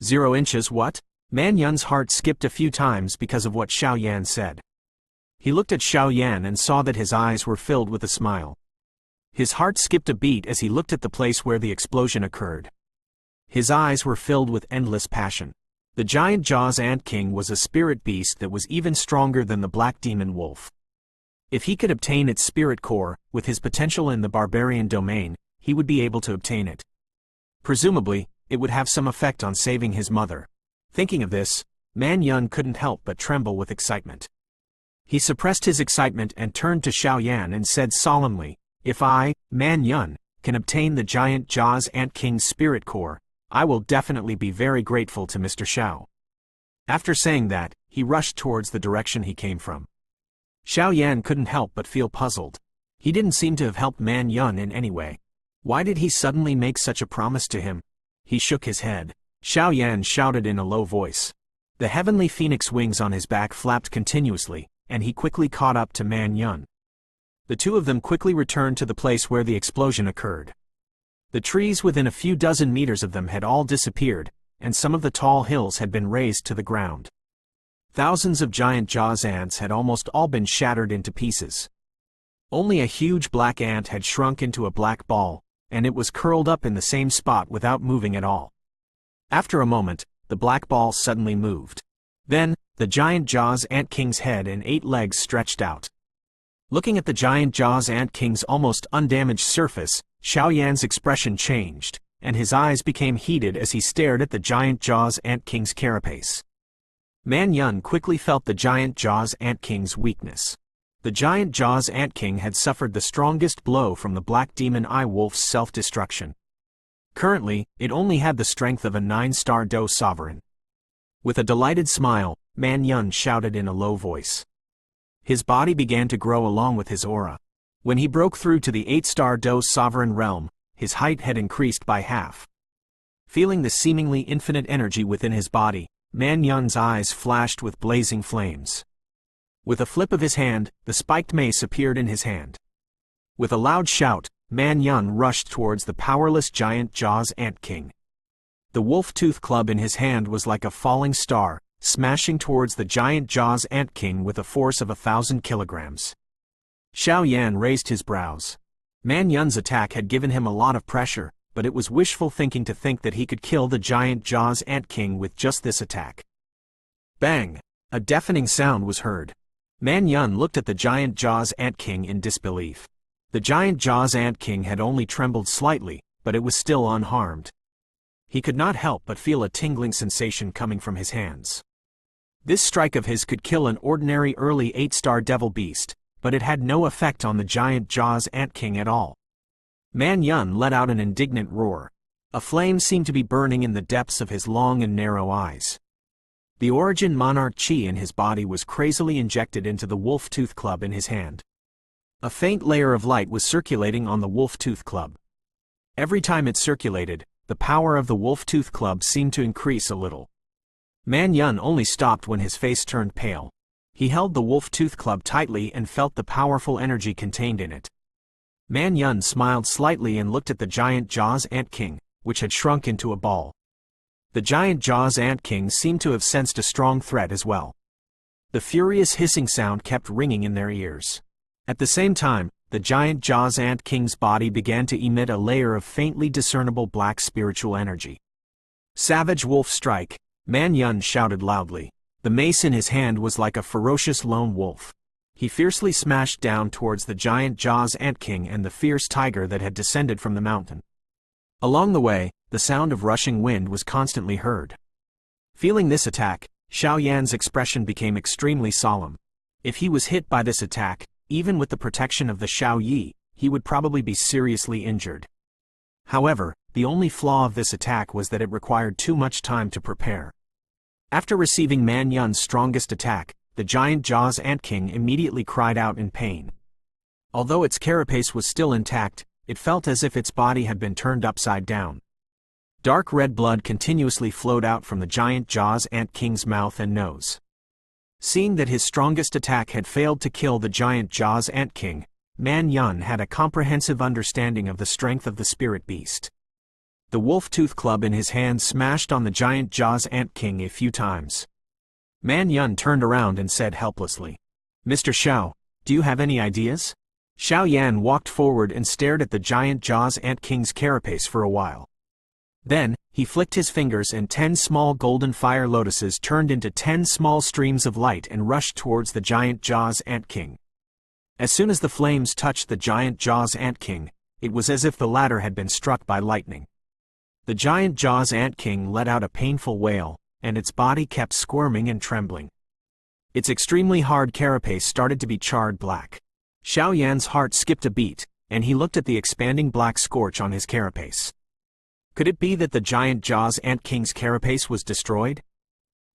0 inches what? Man Yun's heart skipped a few times because of what Xiao Yan said. He looked at Xiao Yan and saw that his eyes were filled with a smile. His heart skipped a beat as he looked at the place where the explosion occurred. His eyes were filled with endless passion. The giant Jaws Ant King was a spirit beast that was even stronger than the Black Demon Wolf. If he could obtain its spirit core, with his potential in the barbarian domain, he would be able to obtain it. Presumably, it would have some effect on saving his mother. Thinking of this, Man Yun couldn't help but tremble with excitement. He suppressed his excitement and turned to Xiao Yan and said solemnly, "If I, Man Yun, can obtain the giant Jaws Ant King's spirit core, I will definitely be very grateful to Mr. Xiao." After saying that, he rushed towards the direction he came from. Xiao Yan couldn't help but feel puzzled. He didn't seem to have helped Man Yun in any way. Why did he suddenly make such a promise to him? He shook his head. Xiao Yan shouted in a low voice. The heavenly phoenix wings on his back flapped continuously, and he quickly caught up to Man Yun. The two of them quickly returned to the place where the explosion occurred. The trees within a few dozen meters of them had all disappeared, and some of the tall hills had been razed to the ground. Thousands of giant Jaws ants had almost all been shattered into pieces. Only a huge black ant had shrunk into a black ball, and it was curled up in the same spot without moving at all. After a moment, the black ball suddenly moved. Then, the giant Jaws Ant King's head and 8 legs stretched out. Looking at the giant Jaws Ant King's almost undamaged surface, Xiao Yan's expression changed, and his eyes became heated as he stared at the giant Jaws Ant King's carapace. Man Yun quickly felt the giant Jaws Ant King's weakness. The giant Jaws Ant King had suffered the strongest blow from the Black Demon Eye Wolf's self-destruction. Currently, it only had the strength of a 9-star Do Sovereign. With a delighted smile, Man Yun shouted in a low voice. His body began to grow along with his aura. When he broke through to the 8-star Do Sovereign realm, his height had increased by half. Feeling the seemingly infinite energy within his body, Man Yun's eyes flashed with blazing flames. With a flip of his hand, the spiked mace appeared in his hand. With a loud shout, Man Yun rushed towards the powerless giant Jaws Ant King. The wolf tooth club in his hand was like a falling star, smashing towards the giant Jaws Ant King with a force of 1,000 kilograms. Xiao Yan raised his brows. Man Yun's attack had given him a lot of pressure, but it was wishful thinking to think that he could kill the giant Jaws Ant King with just this attack. Bang! A deafening sound was heard. Man Yun looked at the giant Jaws Ant King in disbelief. The giant Jaws Ant King had only trembled slightly, but it was still unharmed. He could not help but feel a tingling sensation coming from his hands. This strike of his could kill an ordinary early 8-star devil beast, but it had no effect on the giant Jaws Ant King at all. Man Yun let out an indignant roar. A flame seemed to be burning in the depths of his long and narrow eyes. The origin monarch chi in his body was crazily injected into the wolf tooth club in his hand. A faint layer of light was circulating on the wolf tooth club. Every time it circulated, the power of the wolf tooth club seemed to increase a little. Man Yun only stopped when his face turned pale. He held the wolf tooth club tightly and felt the powerful energy contained in it. Man Yun smiled slightly and looked at the giant Jaws Ant King, which had shrunk into a ball. The giant Jaws Ant King seemed to have sensed a strong threat as well. The furious hissing sound kept ringing in their ears. At the same time, the giant Jaws Ant King's body began to emit a layer of faintly discernible black spiritual energy. Savage Wolf Strike! Man Yun shouted loudly. The mace in his hand was like a ferocious lone wolf. He fiercely smashed down towards the giant Jaws Ant King and the fierce tiger that had descended from the mountain. Along the way, the sound of rushing wind was constantly heard. Feeling this attack, Xiao Yan's expression became extremely solemn. If he was hit by this attack, even with the protection of the Xiao Yi, he would probably be seriously injured. However, the only flaw of this attack was that it required too much time to prepare. After receiving Man Yun's strongest attack, the giant Jaws Ant King immediately cried out in pain. Although its carapace was still intact, it felt as if its body had been turned upside down. Dark red blood continuously flowed out from the giant Jaws Ant King's mouth and nose. Seeing that his strongest attack had failed to kill the giant Jaws Ant King, Man Yun had a comprehensive understanding of the strength of the spirit beast. the wolf-tooth club in his hand smashed on the giant Jaws Ant King a few times. Man Yun turned around and said helplessly, "Mr. Xiao, do you have any ideas?" Xiao Yan walked forward and stared at the giant Jaws Ant King's carapace for a while. Then, he flicked his fingers and 10 small golden fire lotuses turned into 10 small streams of light and rushed towards the giant Jaws Ant King. As soon as the flames touched the giant Jaws Ant King, it was as if the latter had been struck by lightning. The giant Jaws Ant King let out a painful wail, and its body kept squirming and trembling. Its extremely hard carapace started to be charred black. Xiao Yan's heart skipped a beat, and he looked at the expanding black scorch on his carapace. Could it be that the giant Jaws Ant King's carapace was destroyed?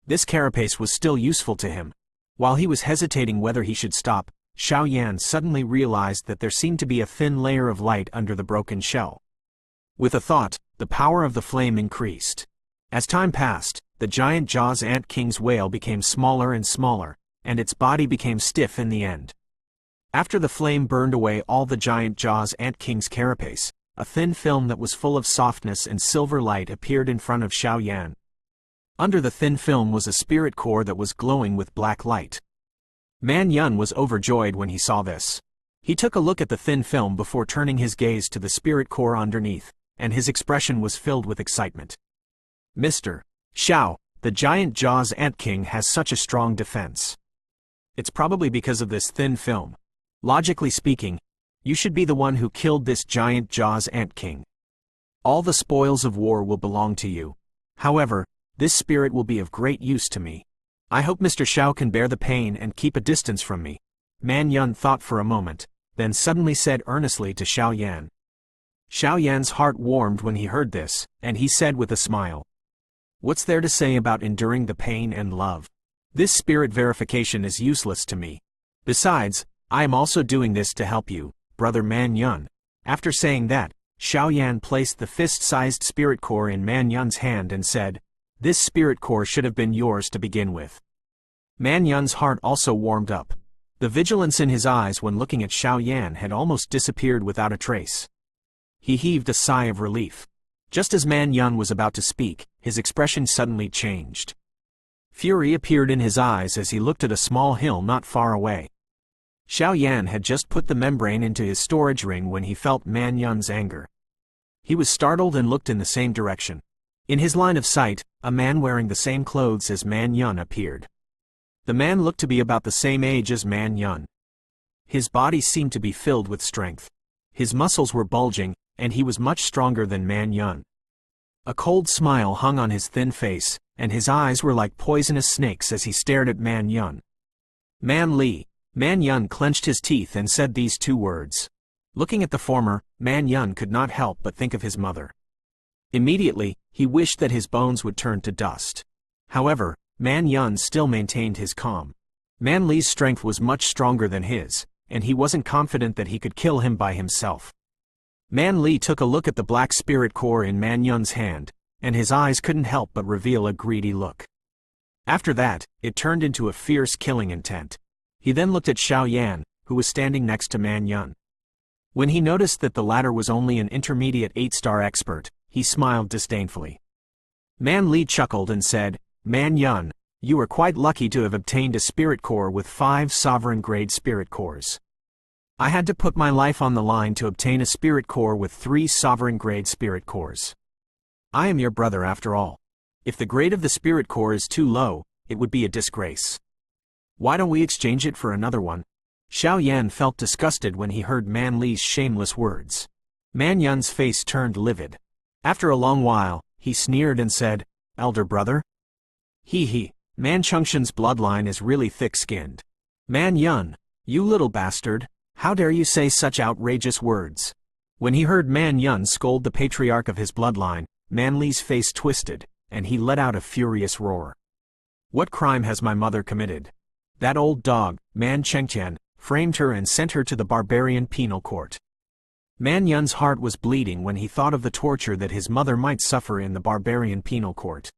This carapace was still useful to him. While he was hesitating whether he should stop, Xiao Yan suddenly realized that there seemed to be a thin layer of light under the broken shell. With a thought, the power of the flame increased. As time passed, the giant Jaws Ant King's wail became smaller and smaller, and its body became stiff in the end. After the flame burned away all the giant Jaws Ant King's carapace, a thin film that was full of softness and silver light appeared in front of Xiao Yan. Under the thin film was a spirit core that was glowing with black light. Man Yun was overjoyed when he saw this. He took a look at the thin film before turning his gaze to the spirit core underneath, and his expression was filled with excitement. "Mr. Xiao, the giant Jaws Ant King has such a strong defense. It's probably because of this thin film. Logically speaking, you should be the one who killed this giant Jaws Ant King. All the spoils of war will belong to you. However, this spirit will be of great use to me. I hope Mr. Xiao can bear the pain and keep a distance from me." Man Yun thought for a moment, then suddenly said earnestly to Xiao Yan. Xiao Yan's heart warmed when he heard this, and he said with a smile, "What's there to say about enduring the pain and love? This spirit verification is useless to me. Besides, I am also doing this to help you, brother Man Yun." After saying that, Xiao Yan placed the fist-sized spirit core in Man Yun's hand and said, "This spirit core should have been yours to begin with." Man Yun's heart also warmed up. The vigilance in his eyes when looking at Xiao Yan had almost disappeared without a trace. He heaved a sigh of relief. Just as Man Yun was about to speak, his expression suddenly changed. Fury appeared in his eyes as he looked at a small hill not far away. Xiao Yan had just put the membrane into his storage ring when he felt Man Yun's anger. He was startled and looked in the same direction. In his line of sight, a man wearing the same clothes as Man Yun appeared. The man looked to be about the same age as Man Yun. His body seemed to be filled with strength. His muscles were bulging, and he was much stronger than Man Yun. A cold smile hung on his thin face, and his eyes were like poisonous snakes as he stared at Man Yun. "Man Li." Man Yun clenched his teeth and said these two words. Looking at the former, Man Yun could not help but think of his mother. Immediately, he wished that his bones would turn to dust. However, Man Yun still maintained his calm. Man Li's strength was much stronger than his, and he wasn't confident that he could kill him by himself. Man Li took a look at the black spirit core in Man Yun's hand, and his eyes couldn't help but reveal a greedy look. After that, it turned into a fierce killing intent. He then looked at Xiao Yan, who was standing next to Man Yun. When he noticed that the latter was only an intermediate 8-star expert, he smiled disdainfully. Man Li chuckled and said, "Man Yun, you are quite lucky to have obtained a spirit core with 5 sovereign-grade spirit cores. I had to put my life on the line to obtain a spirit core with 3 sovereign-grade spirit cores. I am your brother after all. If the grade of the spirit core is too low, it would be a disgrace. Why don't we exchange it for another one?" Xiao Yan felt disgusted when he heard Man Li's shameless words. Man Yun's face turned livid. After a long while, he sneered and said, "Elder brother? He, Man Chengxian's bloodline is really thick-skinned. Man Yun, you little bastard, how dare you say such outrageous words?" When he heard Man Yun scold the patriarch of his bloodline, Man Li's face twisted, and he let out a furious roar. "What crime has my mother committed? That old dog, Man Chengxian, framed her and sent her to the barbarian penal court." Man Yun's heart was bleeding when he thought of the torture that his mother might suffer in the barbarian penal court.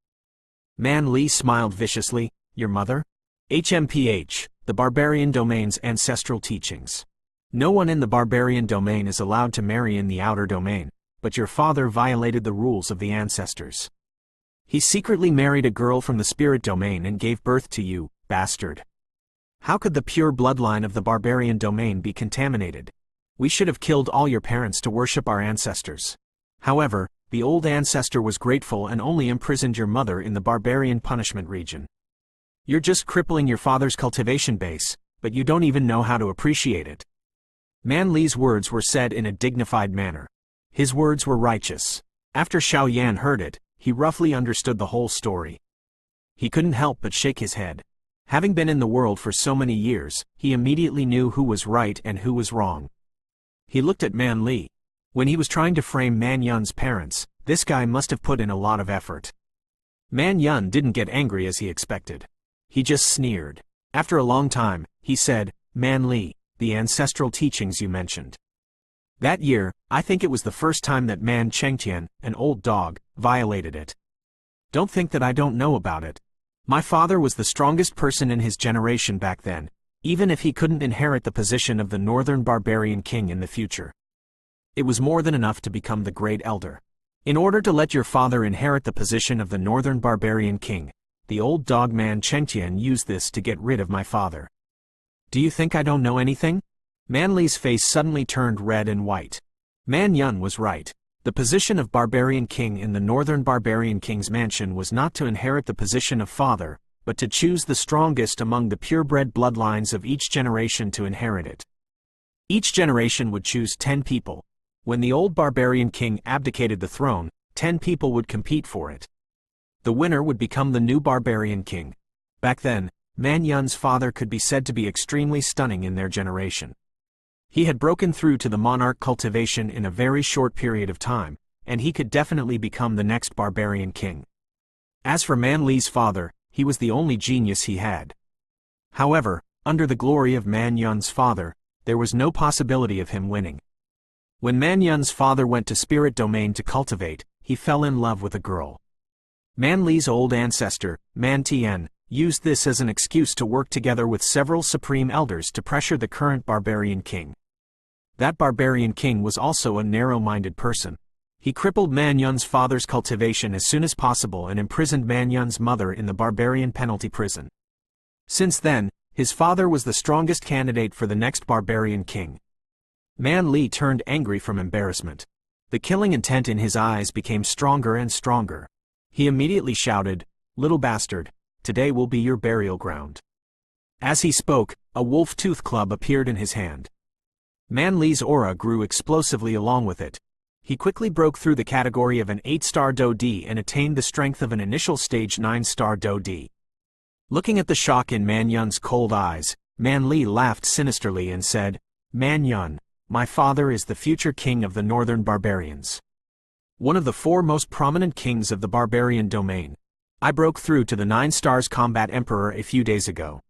Man Li smiled viciously. "Your mother? HMPH, the barbarian domain's ancestral teachings. No one in the barbarian domain is allowed to marry in the outer domain, but your father violated the rules of the ancestors. He secretly married a girl from the spirit domain and gave birth to you, bastard. How could the pure bloodline of the barbarian domain be contaminated? We should have killed all your parents to worship our ancestors. However, the old ancestor was grateful and only imprisoned your mother in the barbarian punishment region. You're just crippling your father's cultivation base, but you don't even know how to appreciate it. Man Li's words were said in a dignified manner. His words were righteous. After Xiao Yan heard it, he roughly understood the whole story. He couldn't help but shake his head. Having been in the world for so many years, he immediately knew who was right and who was wrong. He looked at Man Li. When he was trying to frame Man Yun's parents, this guy must have put in a lot of effort. Man Yun didn't get angry as he expected. He just sneered. After a long time, he said, Man Li, the ancestral teachings you mentioned. That year, I think it was the first time that Man Chengtian, an old dog, violated it. Don't think that I don't know about it. My father was the strongest person in his generation back then, even if he couldn't inherit the position of the Northern Barbarian King in the future. It was more than enough to become the Great Elder. In order to let your father inherit the position of the Northern Barbarian King, the old dog Man Chengtian used this to get rid of my father. Do you think I don't know anything? Man Li's face suddenly turned red and white. Man Yun was right. The position of Barbarian King in the Northern Barbarian King's mansion was not to inherit the position of father, but to choose the strongest among the purebred bloodlines of each generation to inherit it. Each generation would choose 10 people. When the old Barbarian King abdicated the throne, 10 people would compete for it. The winner would become the new Barbarian King. Back then, Man Yun's father could be said to be extremely stunning in their generation. He had broken through to the monarch cultivation in a very short period of time, and he could definitely become the next Barbarian King. As for Man Li's father, he was the only genius he had. However, under the glory of Man Yun's father, there was no possibility of him winning. When Man Yun's father went to Spirit Domain to cultivate, he fell in love with a girl. Man Li's old ancestor, Man Tian, used this as an excuse to work together with several supreme elders to pressure the current Barbarian King. That Barbarian King was also a narrow-minded person. He crippled Man Yun's father's cultivation as soon as possible and imprisoned Man Yun's mother in the Barbarian penalty prison. Since then, his father was the strongest candidate for the next Barbarian King. Man Li turned angry from embarrassment. The killing intent in his eyes became stronger and stronger. He immediately shouted, "Little bastard, today will be your burial ground." As he spoke, a wolf tooth club appeared in his hand. Man Li's aura grew explosively along with it. He quickly broke through the category of an 8-star Do D and attained the strength of an initial stage 9-star Do D. Looking at the shock in Man Yun's cold eyes, Man Li laughed sinisterly and said, "Man Yun, my father is the future king of the Northern Barbarians. One of the 4 most prominent kings of the Barbarian domain. I broke through to the 9 stars combat emperor a few days ago.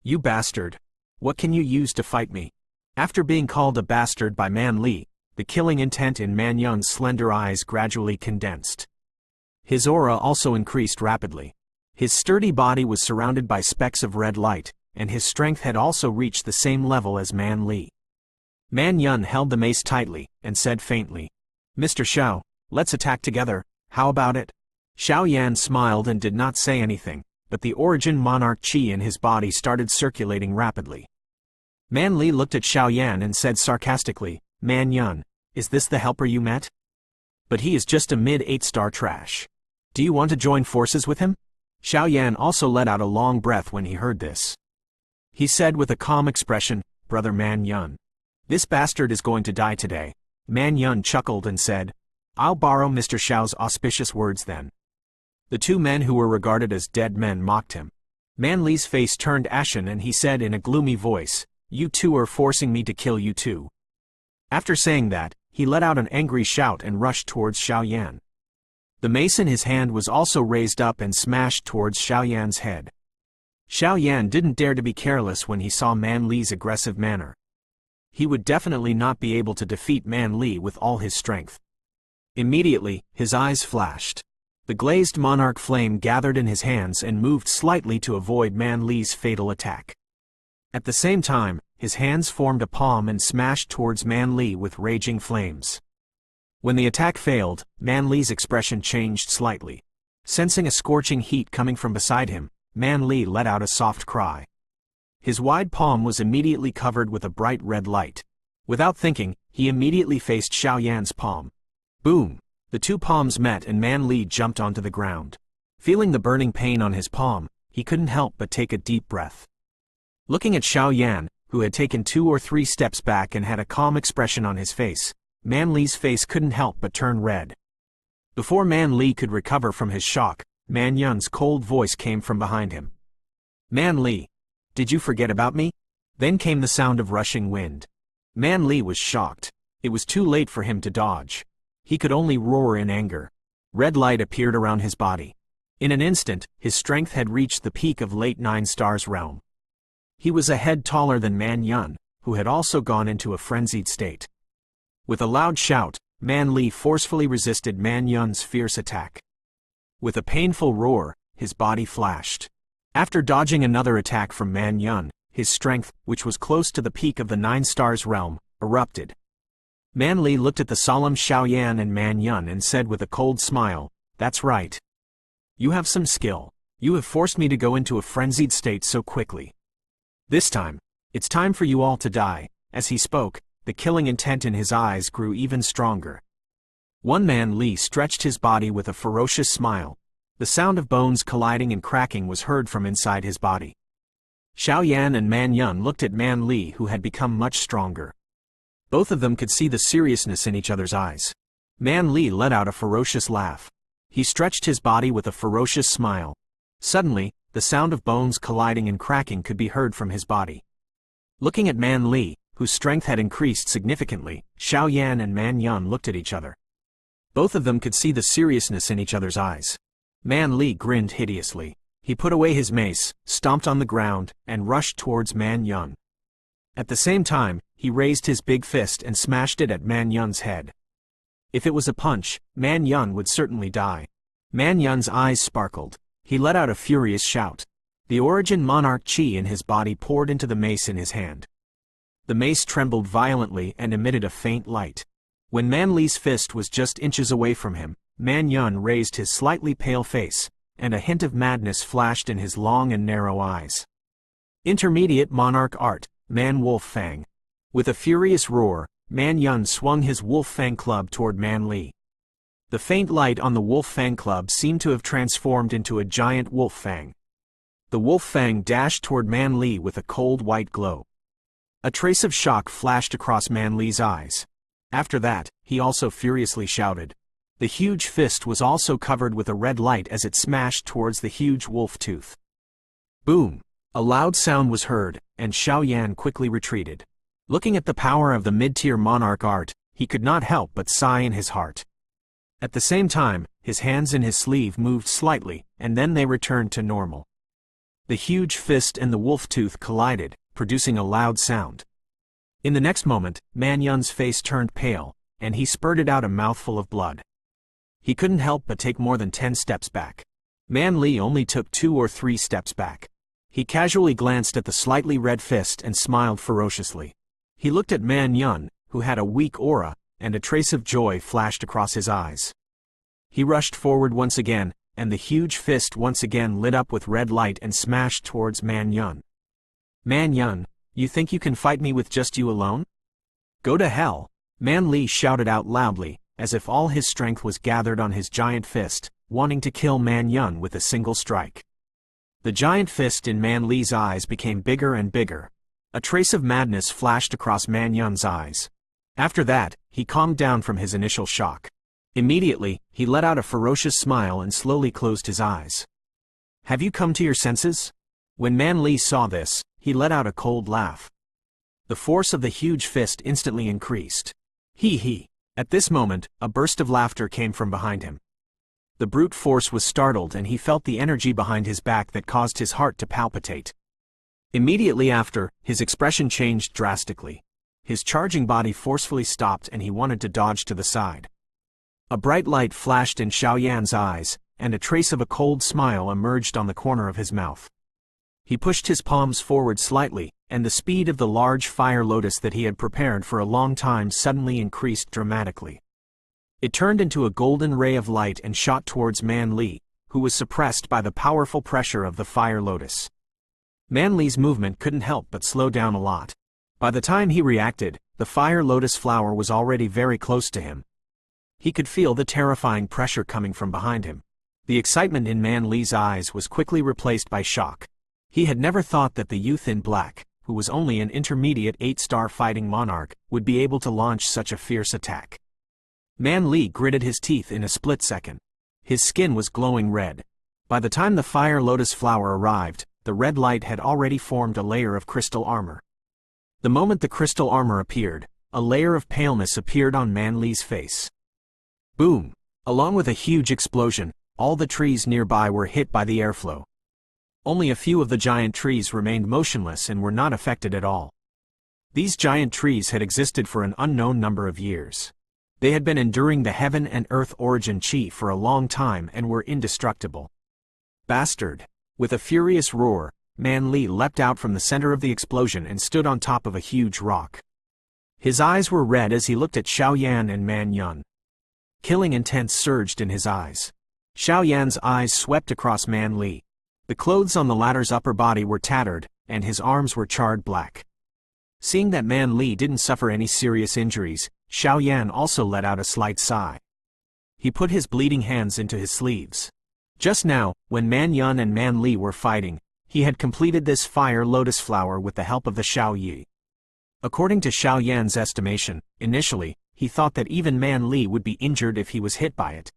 You bastard. What can you use to fight me?" After being called a bastard by Man Li, the killing intent in Man Yun's slender eyes gradually condensed. His aura also increased rapidly. His sturdy body was surrounded by specks of red light, and his strength had also reached the same level as Man Li. Man Yun held the mace tightly, and said faintly, "Mr. Xiao, let's attack together, how about it?" Xiao Yan smiled and did not say anything, but the origin monarch chi in his body started circulating rapidly. Man Li looked at Xiao Yan and said sarcastically, "Man Yun, is this the helper you met? But he is just a mid-8-star trash. Do you want to join forces with him?" Xiao Yan also let out a long breath when he heard this. He said with a calm expression, "Brother Man Yun, this bastard is going to die today." Man Yun chuckled and said, "I'll borrow Mr. Xiao's auspicious words then." The 2 men who were regarded as dead men mocked him. Man Li's face turned ashen and he said in a gloomy voice, "You 2 are forcing me to kill you too." After saying that, he let out an angry shout and rushed towards Xiao Yan. The mace in his hand was also raised up and smashed towards Xiao Yan's head. Xiao Yan didn't dare to be careless when he saw Man Li's aggressive manner. He would definitely not be able to defeat Man Li with all his strength. Immediately, his eyes flashed. The glazed monarch flame gathered in his hands and moved slightly to avoid Man Li's fatal attack. At the same time, his hands formed a palm and smashed towards Man Li with raging flames. When the attack failed, Man Li's expression changed slightly. Sensing a scorching heat coming from beside him, Man Li let out a soft cry. His wide palm was immediately covered with a bright red light. Without thinking, he immediately faced Xiao Yan's palm. Boom! The two palms met and Man Li jumped onto the ground. Feeling the burning pain on his palm, he couldn't help but take a deep breath. Looking at Xiao Yan, who had taken 2 or 3 steps back and had a calm expression on his face, Man Li's face couldn't help but turn red. Before Man Li could recover from his shock, Man Yun's cold voice came from behind him. Man Li, did you forget about me? Then came the sound of rushing wind. Man Li was shocked. It was too late for him to dodge. He could only roar in anger. Red light appeared around his body. In an instant, his strength had reached the peak of late 9 stars realm. He was a head taller than Man Yun, who had also gone into a frenzied state. With a loud shout, Man Li forcefully resisted Man Yun's fierce attack. With a painful roar, his body flashed. After dodging another attack from Man Yun, his strength, which was close to the peak of the 9 stars realm, erupted. Man Li looked at the solemn Xiao Yan and Man Yun and said with a cold smile, "That's right. You have some skill. You have forced me to go into a frenzied state so quickly. This time, it's time for you all to die." As he spoke, the killing intent in his eyes grew even stronger. One Man Li stretched his body with a ferocious smile. The sound of bones colliding and cracking was heard from inside his body. Xiao Yan and Man Yun looked at Man Li, who had become much stronger. Both of them could see the seriousness in each other's eyes. Man Li let out a ferocious laugh. He stretched his body with a ferocious smile. Suddenly, the sound of bones colliding and cracking could be heard from his body. Looking at Man Li, whose strength had increased significantly, Xiao Yan and Man Yun looked at each other. Both of them could see the seriousness in each other's eyes. Man Li grinned hideously. He put away his mace, stomped on the ground, and rushed towards Man Yun. At the same time, he raised his big fist and smashed it at Man Yun's head. If it was a punch, Man Yun would certainly die. Man Yun's eyes sparkled. He let out a furious shout. The origin monarch chi in his body poured into the mace in his hand. The mace trembled violently and emitted a faint light. When Man Li's fist was just inches away from him, Man Yun raised his slightly pale face, and a hint of madness flashed in his long and narrow eyes. Intermediate monarch art, Man Wolf Fang. With a furious roar, Man Yun swung his Wolf Fang club toward Man Li. The faint light on the Wolf Fang club seemed to have transformed into a giant wolf fang. The wolf fang dashed toward Man Li with a cold white glow. A trace of shock flashed across Man Li's eyes. After that, he also furiously shouted. The huge fist was also covered with a red light as it smashed towards the huge wolf tooth. Boom! A loud sound was heard, and Xiao Yan quickly retreated. Looking at the power of the mid-tier monarch art, he could not help but sigh in his heart. At the same time, his hands in his sleeve moved slightly, and then they returned to normal. The huge fist and the wolf tooth collided, producing a loud sound. In the next moment, Man Yun's face turned pale, and he spurted out a mouthful of blood. He couldn't help but take more than 10 steps back. Man Li only took 2 or 3 steps back. He casually glanced at the slightly red fist and smiled ferociously. He looked at Man Yun, who had a weak aura, and a trace of joy flashed across his eyes. He rushed forward once again, and the huge fist once again lit up with red light and smashed towards Man Yun. Man Yun, you think you can fight me with just you alone? Go to hell! Man Li shouted out loudly, as if all his strength was gathered on his giant fist, wanting to kill Man Yun with a single strike. The giant fist in Man Li's eyes became bigger and bigger. A trace of madness flashed across Man Yun's eyes. After that, he calmed down from his initial shock. Immediately, he let out a ferocious smile and slowly closed his eyes. Have you come to your senses? When Man Li saw this, he let out a cold laugh. The force of the huge fist instantly increased. He. At this moment, a burst of laughter came from behind him. The brute force was startled and he felt the energy behind his back that caused his heart to palpitate. Immediately after, his expression changed drastically. His charging body forcefully stopped and he wanted to dodge to the side. A bright light flashed in Xiao Yan's eyes, and a trace of a cold smile emerged on the corner of his mouth. He pushed his palms forward slightly, and the speed of the large fire lotus that he had prepared for a long time suddenly increased dramatically. It turned into a golden ray of light and shot towards Man Li, who was suppressed by the powerful pressure of the fire lotus. Man Li's movement couldn't help but slow down a lot. By the time he reacted, the fire lotus flower was already very close to him. He could feel the terrifying pressure coming from behind him. The excitement in Man Li's eyes was quickly replaced by shock. He had never thought that the youth in black, who was only an intermediate 8-star fighting monarch, would be able to launch such a fierce attack. Man Li gritted his teeth in a split second. His skin was glowing red. By the time the fire lotus flower arrived, the red light had already formed a layer of crystal armor. The moment the crystal armor appeared, a layer of paleness appeared on Man Li's face. Boom! Along with a huge explosion, all the trees nearby were hit by the airflow. Only a few of the giant trees remained motionless and were not affected at all. These giant trees had existed for an unknown number of years. They had been enduring the heaven and earth origin chi for a long time and were indestructible. Bastard! With a furious roar, Man Li leapt out from the center of the explosion and stood on top of a huge rock. His eyes were red as he looked at Xiao Yan and Man Yun. Killing intent surged in his eyes. Xiao Yan's eyes swept across Man Li. The clothes on the latter's upper body were tattered, and his arms were charred black. Seeing that Man Li didn't suffer any serious injuries, Xiao Yan also let out a slight sigh. He put his bleeding hands into his sleeves. Just now, when Man Yun and Man Li were fighting, he had completed this fire lotus flower with the help of the Xiao Yi. According to Xiao Yan's estimation, initially, he thought that even Man Li would be injured if he was hit by it.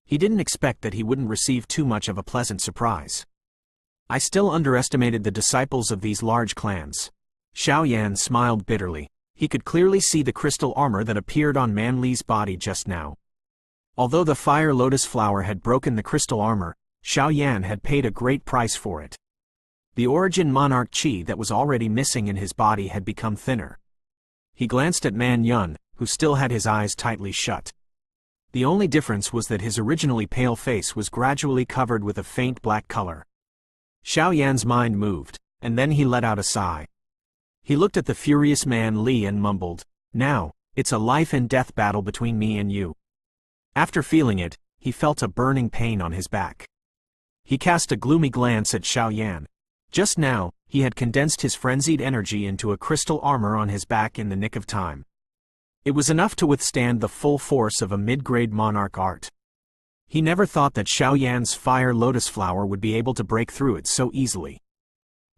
He didn't expect that he wouldn't receive too much of a pleasant surprise. I still underestimated the disciples of these large clans. Xiao Yan smiled bitterly. He could clearly see the crystal armor that appeared on Man Li's body just now. Although the fire lotus flower had broken the crystal armor, Xiao Yan had paid a great price for it. The origin monarch chi that was already missing in his body had become thinner. He glanced at Man Yun, who still had his eyes tightly shut. The only difference was that his originally pale face was gradually covered with a faint black color. Xiao Yan's mind moved, and then he let out a sigh. He looked at the furious Man Li and mumbled, "Now, it's a life and death battle between me and you." After feeling it, he felt a burning pain on his back. He cast a gloomy glance at Xiao Yan. Just now, he had condensed his frenzied energy into a crystal armor on his back in the nick of time. It was enough to withstand the full force of a mid-grade monarch art. He never thought that Xiao Yan's fire lotus flower would be able to break through it so easily.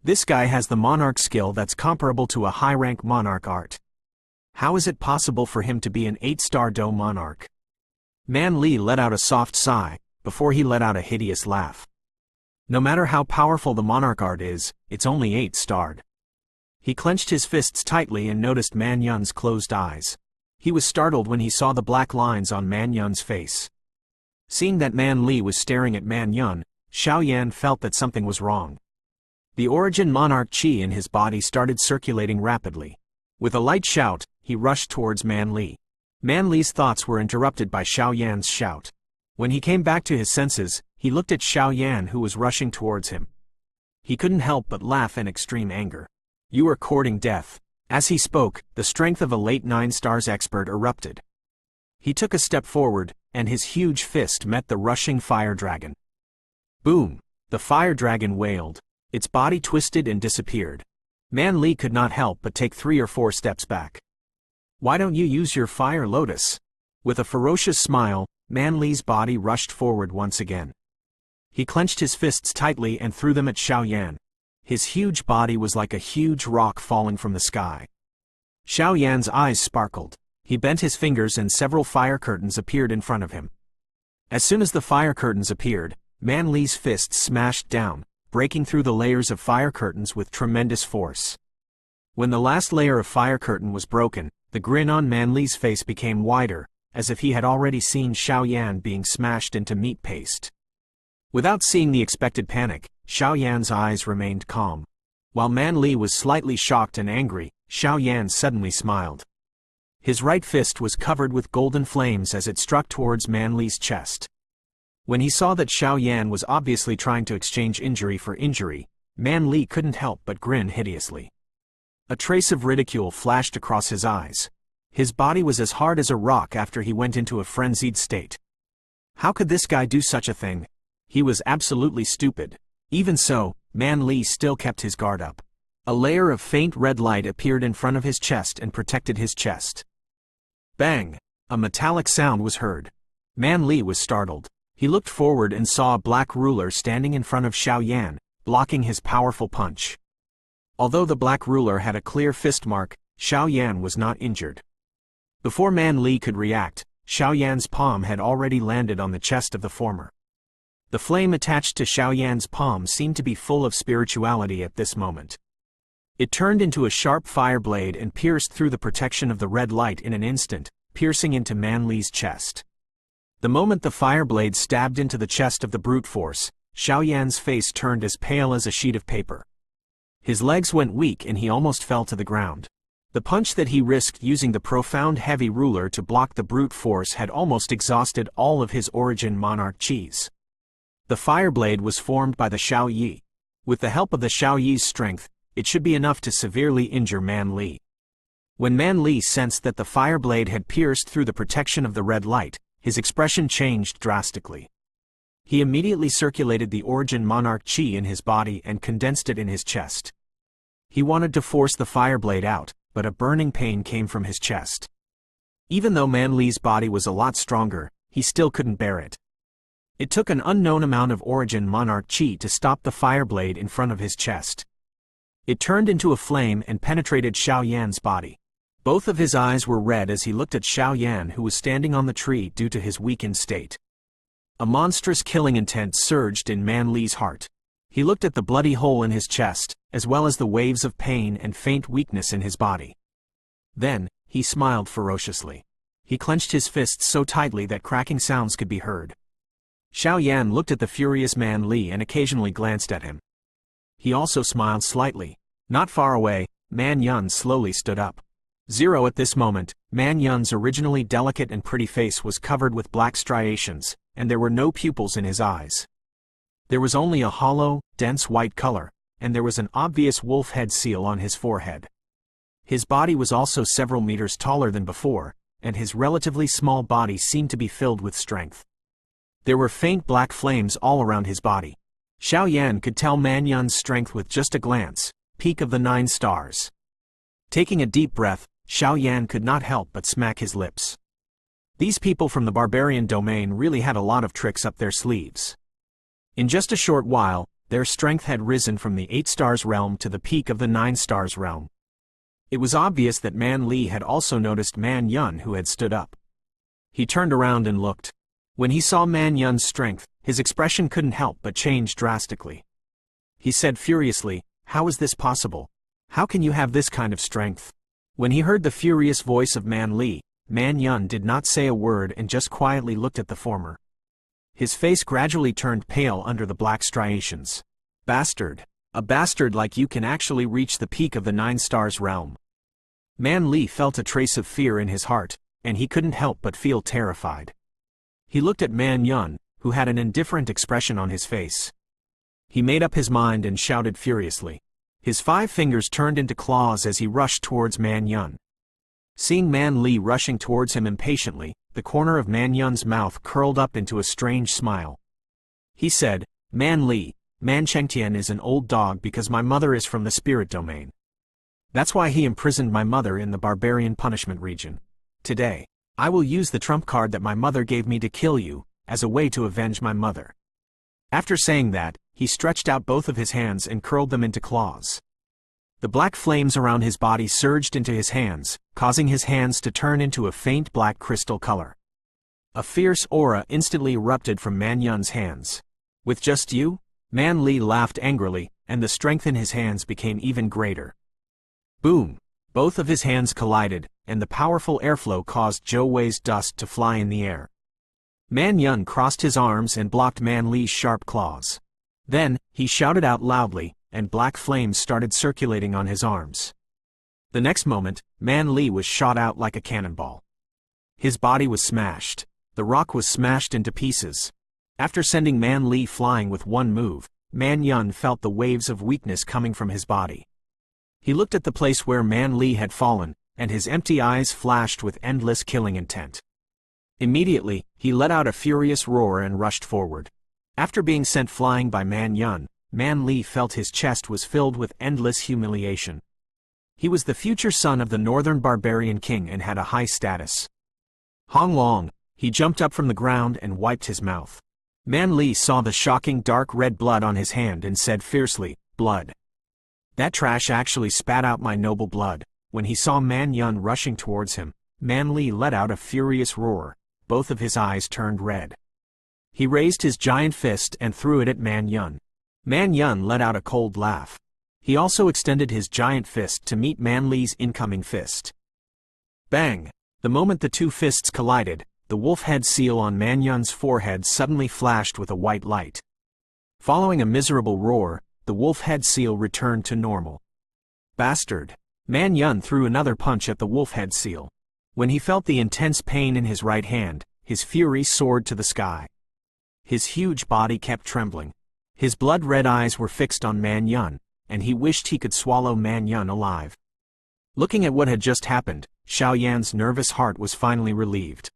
This guy has the monarch skill that's comparable to a high-rank monarch art. How is it possible for him to be an 8-star Do monarch? Man Li let out a soft sigh, before he let out a hideous laugh. No matter how powerful the monarch art is, it's only 8-starred. He clenched his fists tightly and noticed Man Yun's closed eyes. He was startled when he saw the black lines on Man Yun's face. Seeing that Man Li was staring at Man Yun, Xiao Yan felt that something was wrong. The origin monarch chi in his body started circulating rapidly. With a light shout, he rushed towards Man Li. Man Li's thoughts were interrupted by Xiao Yan's shout. When he came back to his senses, he looked at Xiao Yan who was rushing towards him. He couldn't help but laugh in extreme anger. "You are courting death." As he spoke, the strength of a late 9 stars expert erupted. He took a step forward, and his huge fist met the rushing fire dragon. Boom! The fire dragon wailed. Its body twisted and disappeared. Man Li could not help but take 3 or 4 steps back. "Why don't you use your fire lotus?" With a ferocious smile, Man Li's body rushed forward once again. He clenched his fists tightly and threw them at Xiao Yan. His huge body was like a huge rock falling from the sky. Xiao Yan's eyes sparkled. He bent his fingers and several fire curtains appeared in front of him. As soon as the fire curtains appeared, Man Li's fists smashed down, breaking through the layers of fire curtains with tremendous force. When the last layer of fire curtain was broken, the grin on Man Li's face became wider, as if he had already seen Xiao Yan being smashed into meat paste. Without seeing the expected panic, Xiao Yan's eyes remained calm. While Man Li was slightly shocked and angry, Xiao Yan suddenly smiled. His right fist was covered with golden flames as it struck towards Man Li's chest. When he saw that Xiao Yan was obviously trying to exchange injury for injury, Man Li couldn't help but grin hideously. A trace of ridicule flashed across his eyes. His body was as hard as a rock after he went into a frenzied state. How could this guy do such a thing? He was absolutely stupid. Even so, Man Li still kept his guard up. A layer of faint red light appeared in front of his chest and protected his chest. Bang! A metallic sound was heard. Man Li was startled. He looked forward and saw a black ruler standing in front of Xiao Yan, blocking his powerful punch. Although the black ruler had a clear fist mark, Xiao Yan was not injured. Before Man Li could react, Xiao Yan's palm had already landed on the chest of the former. The flame attached to Xiao Yan's palm seemed to be full of spirituality at this moment. It turned into a sharp fire blade and pierced through the protection of the red light in an instant, piercing into Man Li's chest. The moment the fire blade stabbed into the chest of the brute force, Xiao Yan's face turned as pale as a sheet of paper. His legs went weak and he almost fell to the ground. The punch that he risked using the profound heavy ruler to block the brute force had almost exhausted all of his origin monarch chis. The fire blade was formed by the Xiao Yi. With the help of the Xiao Yi's strength, it should be enough to severely injure Man Li. When Man Li sensed that the fire blade had pierced through the protection of the red light, his expression changed drastically. He immediately circulated the origin monarch chi in his body and condensed it in his chest. He wanted to force the fire blade out, but a burning pain came from his chest. Even though Man Li's body was a lot stronger, he still couldn't bear it. It took an unknown amount of origin monarch chi to stop the fire blade in front of his chest. It turned into a flame and penetrated Xiao Yan's body. Both of his eyes were red as he looked at Xiao Yan, who was standing on the tree due to his weakened state. A monstrous killing intent surged in Man Li's heart. He looked at the bloody hole in his chest, as well as the waves of pain and faint weakness in his body. Then, he smiled ferociously. He clenched his fists so tightly that cracking sounds could be heard. Xiao Yan looked at the furious Man Li and occasionally glanced at him. He also smiled slightly. Not far away, Man Yun slowly stood up. At this moment, Man Yun's originally delicate and pretty face was covered with black striations, and there were no pupils in his eyes. There was only a hollow, dense white color, and there was an obvious wolf head seal on his forehead. His body was also several meters taller than before, and his relatively small body seemed to be filled with strength. There were faint black flames all around his body. Xiao Yan could tell Man Yun's strength with just a glance, peak of the 9 stars. Taking a deep breath, Xiao Yan could not help but smack his lips. These people from the barbarian domain really had a lot of tricks up their sleeves. In just a short while, their strength had risen from the 8 stars realm to the peak of the 9 stars realm. It was obvious that Man Li had also noticed Man Yun, who had stood up. He turned around and looked. When he saw Man Yun's strength, his expression couldn't help but change drastically. He said furiously, "How is this possible? How can you have this kind of strength?" When he heard the furious voice of Man Li, Man Yun did not say a word and just quietly looked at the former. His face gradually turned pale under the black striations. "Bastard! A bastard like you can actually reach the peak of the 9 stars realm." Man Li felt a trace of fear in his heart, and he couldn't help but feel terrified. He looked at Man Yun, who had an indifferent expression on his face. He made up his mind and shouted furiously. His 5 fingers turned into claws as he rushed towards Man Yun. Seeing Man Li rushing towards him impatiently, the corner of Man Yun's mouth curled up into a strange smile. He said, "Man Li, Man Chengtian is an old dog because my mother is from the spirit domain. That's why he imprisoned my mother in the barbarian punishment region. Today, I will use the trump card that my mother gave me to kill you, as a way to avenge my mother." After saying that, he stretched out both of his hands and curled them into claws. The black flames around his body surged into his hands, causing his hands to turn into a faint black crystal color. A fierce aura instantly erupted from Man Yun's hands. "With just you?" Man Li laughed angrily, and the strength in his hands became even greater. Boom! Both of his hands collided, and the powerful airflow caused Zhou Wei's dust to fly in the air. Man Yun crossed his arms and blocked Man Li's sharp claws. Then, he shouted out loudly, and black flames started circulating on his arms. The next moment, Man Li was shot out like a cannonball. His body was smashed. The rock was smashed into pieces. After sending Man Li flying with one move, Man Yun felt the waves of weakness coming from his body. He looked at the place where Man Li had fallen, and his empty eyes flashed with endless killing intent. Immediately, he let out a furious roar and rushed forward. After being sent flying by Man Yun, Man Li felt his chest was filled with endless humiliation. He was the future son of the northern barbarian king and had a high status. Hong Long, he jumped up from the ground and wiped his mouth. Man Li saw the shocking dark red blood on his hand and said fiercely, "Blood. That trash actually spat out my noble blood." When he saw Man Yun rushing towards him, Man Li let out a furious roar. Both of his eyes turned red. He raised his giant fist and threw it at Man Yun. Man Yun let out a cold laugh. He also extended his giant fist to meet Man Li's incoming fist. Bang! The moment the two fists collided, the wolf head seal on Man Yun's forehead suddenly flashed with a white light. Following a miserable roar, the wolf head seal returned to normal. Bastard! Man Yun threw another punch at the wolf head seal. When he felt the intense pain in his right hand, his fury soared to the sky. His huge body kept trembling. His blood-red eyes were fixed on Man Yun, and he wished he could swallow Man Yun alive. Looking at what had just happened, Xiao Yan's nervous heart was finally relieved.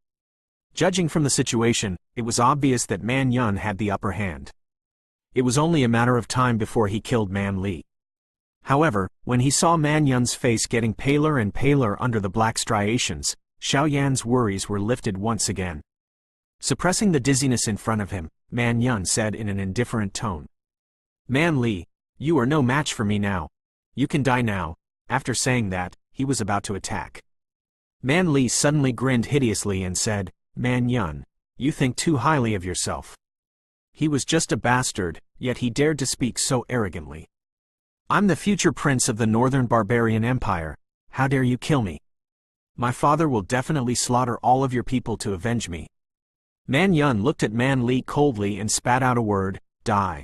Judging from the situation, it was obvious that Man Yun had the upper hand. It was only a matter of time before he killed Man Li. However, when he saw Man Yun's face getting paler and paler under the black striations, Xiao Yan's worries were lifted once again. Suppressing the dizziness in front of him, Man Yun said in an indifferent tone, "Man Li, you are no match for me now. You can die now." After saying that, he was about to attack. Man Li suddenly grinned hideously and said, "Man Yun, you think too highly of yourself." He was just a bastard, yet he dared to speak so arrogantly. "I'm the future prince of the Northern Barbarian Empire. How dare you kill me? My father will definitely slaughter all of your people to avenge me." Man Yun looked at Man Li coldly and spat out a word, "Die."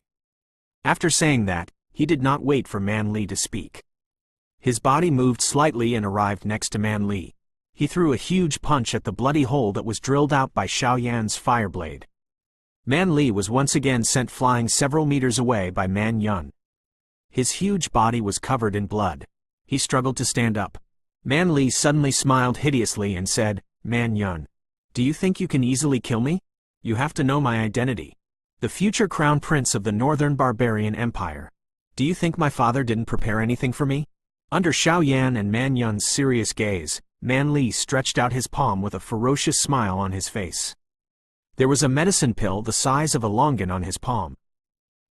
After saying that, he did not wait for Man Li to speak. His body moved slightly and arrived next to Man Li. He threw a huge punch at the bloody hole that was drilled out by Xiao Yan's fireblade. Man Li was once again sent flying several meters away by Man Yun. His huge body was covered in blood. He struggled to stand up. Man Li suddenly smiled hideously and said, "Man Yun, do you think you can easily kill me? You have to know my identity. The future crown prince of the Northern Barbarian Empire. Do you think my father didn't prepare anything for me?" Under Xiao Yan and Man Yun's serious gaze, Man Li stretched out his palm with a ferocious smile on his face. There was a medicine pill the size of a longan on his palm.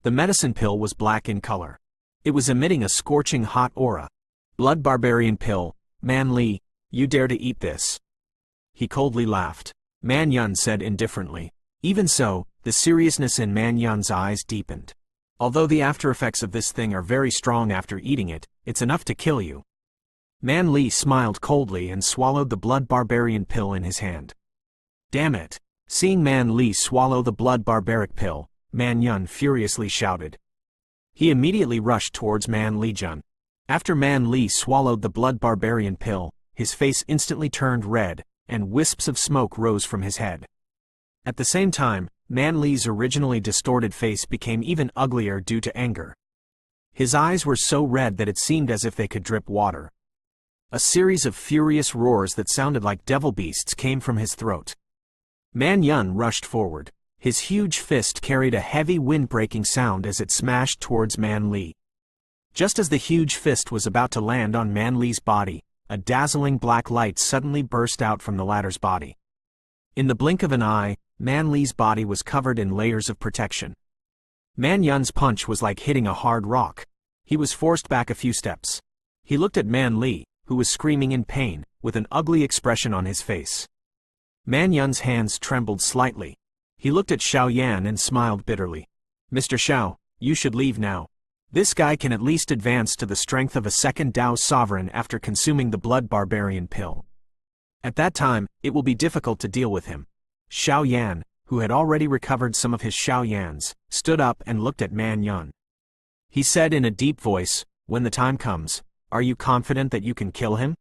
The medicine pill was black in color. It was emitting a scorching hot aura. "Blood barbarian pill, Man Li, you dare to eat this?" He coldly laughed. Man Yun said indifferently. Even so, the seriousness in Man Yun's eyes deepened. "Although the after effects of this thing are very strong after eating it, it's enough to kill you." Man Li smiled coldly and swallowed the blood barbarian pill in his hand. "Damn it!" Seeing Man Li swallow the blood barbaric pill, Man Yun furiously shouted. He immediately rushed towards Man Li Jun. After Man Li swallowed the blood barbarian pill, his face instantly turned red, and wisps of smoke rose from his head. At the same time, Man Li's originally distorted face became even uglier due to anger. His eyes were so red that it seemed as if they could drip water. A series of furious roars that sounded like devil beasts came from his throat. Man Yun rushed forward. His huge fist carried a heavy wind-breaking sound as it smashed towards Man Li. Just as the huge fist was about to land on Man Li's body, a dazzling black light suddenly burst out from the latter's body. In the blink of an eye, Man Li's body was covered in layers of protection. Man Yun's punch was like hitting a hard rock. He was forced back a few steps. He looked at Man Li, who was screaming in pain, with an ugly expression on his face. Man Yun's hands trembled slightly. He looked at Xiao Yan and smiled bitterly. "Mr. Xiao, you should leave now. This guy can at least advance to the strength of a second Dao sovereign after consuming the blood barbarian pill. At that time, it will be difficult to deal with him." Xiao Yan, who had already recovered some of his Xiao Yans, stood up and looked at Man Yun. He said in a deep voice, "When the time comes, are you confident that you can kill him?"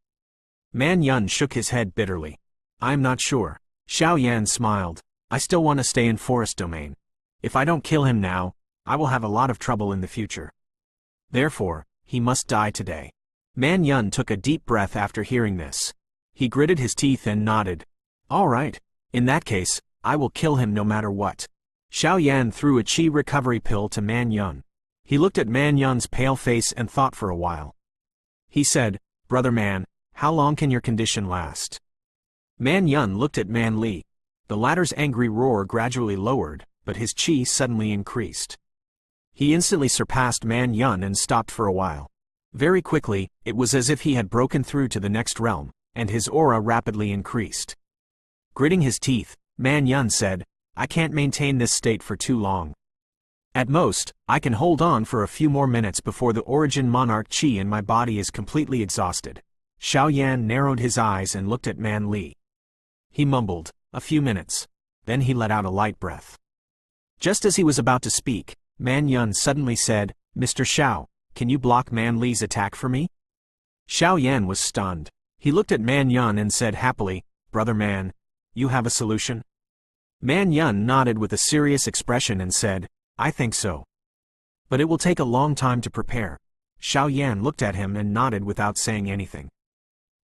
Man Yun shook his head bitterly. "I'm not sure." Xiao Yan smiled. "I still want to stay in forest domain. If I don't kill him now, I will have a lot of trouble in the future. Therefore, he must die today." Man Yun took a deep breath after hearing this. He gritted his teeth and nodded. All right. In that case, I will kill him no matter what. Xiao Yan threw a chi recovery pill to Man Yun. He looked at Man Yun's pale face and thought for a while. He said, Brother Man, how long can your condition last? Man Yun looked at Man Li. The latter's angry roar gradually lowered, but his chi suddenly increased. He instantly surpassed Man Yun and stopped for a while. Very quickly, it was as if he had broken through to the next realm, and his aura rapidly increased. Gritting his teeth, Man Yun said, I can't maintain this state for too long. At most, I can hold on for a few more minutes before the origin monarch chi in my body is completely exhausted. Xiao Yan narrowed his eyes and looked at Man Li. He mumbled, a few minutes. Then he let out a light breath. Just as he was about to speak, Man Yun suddenly said, Mr. Xiao, can you block Man Li's attack for me? Xiao Yan was stunned. He looked at Man Yun and said happily, Brother Man, you have a solution? Man Yun nodded with a serious expression and said, I think so. But it will take a long time to prepare. Xiao Yan looked at him and nodded without saying anything.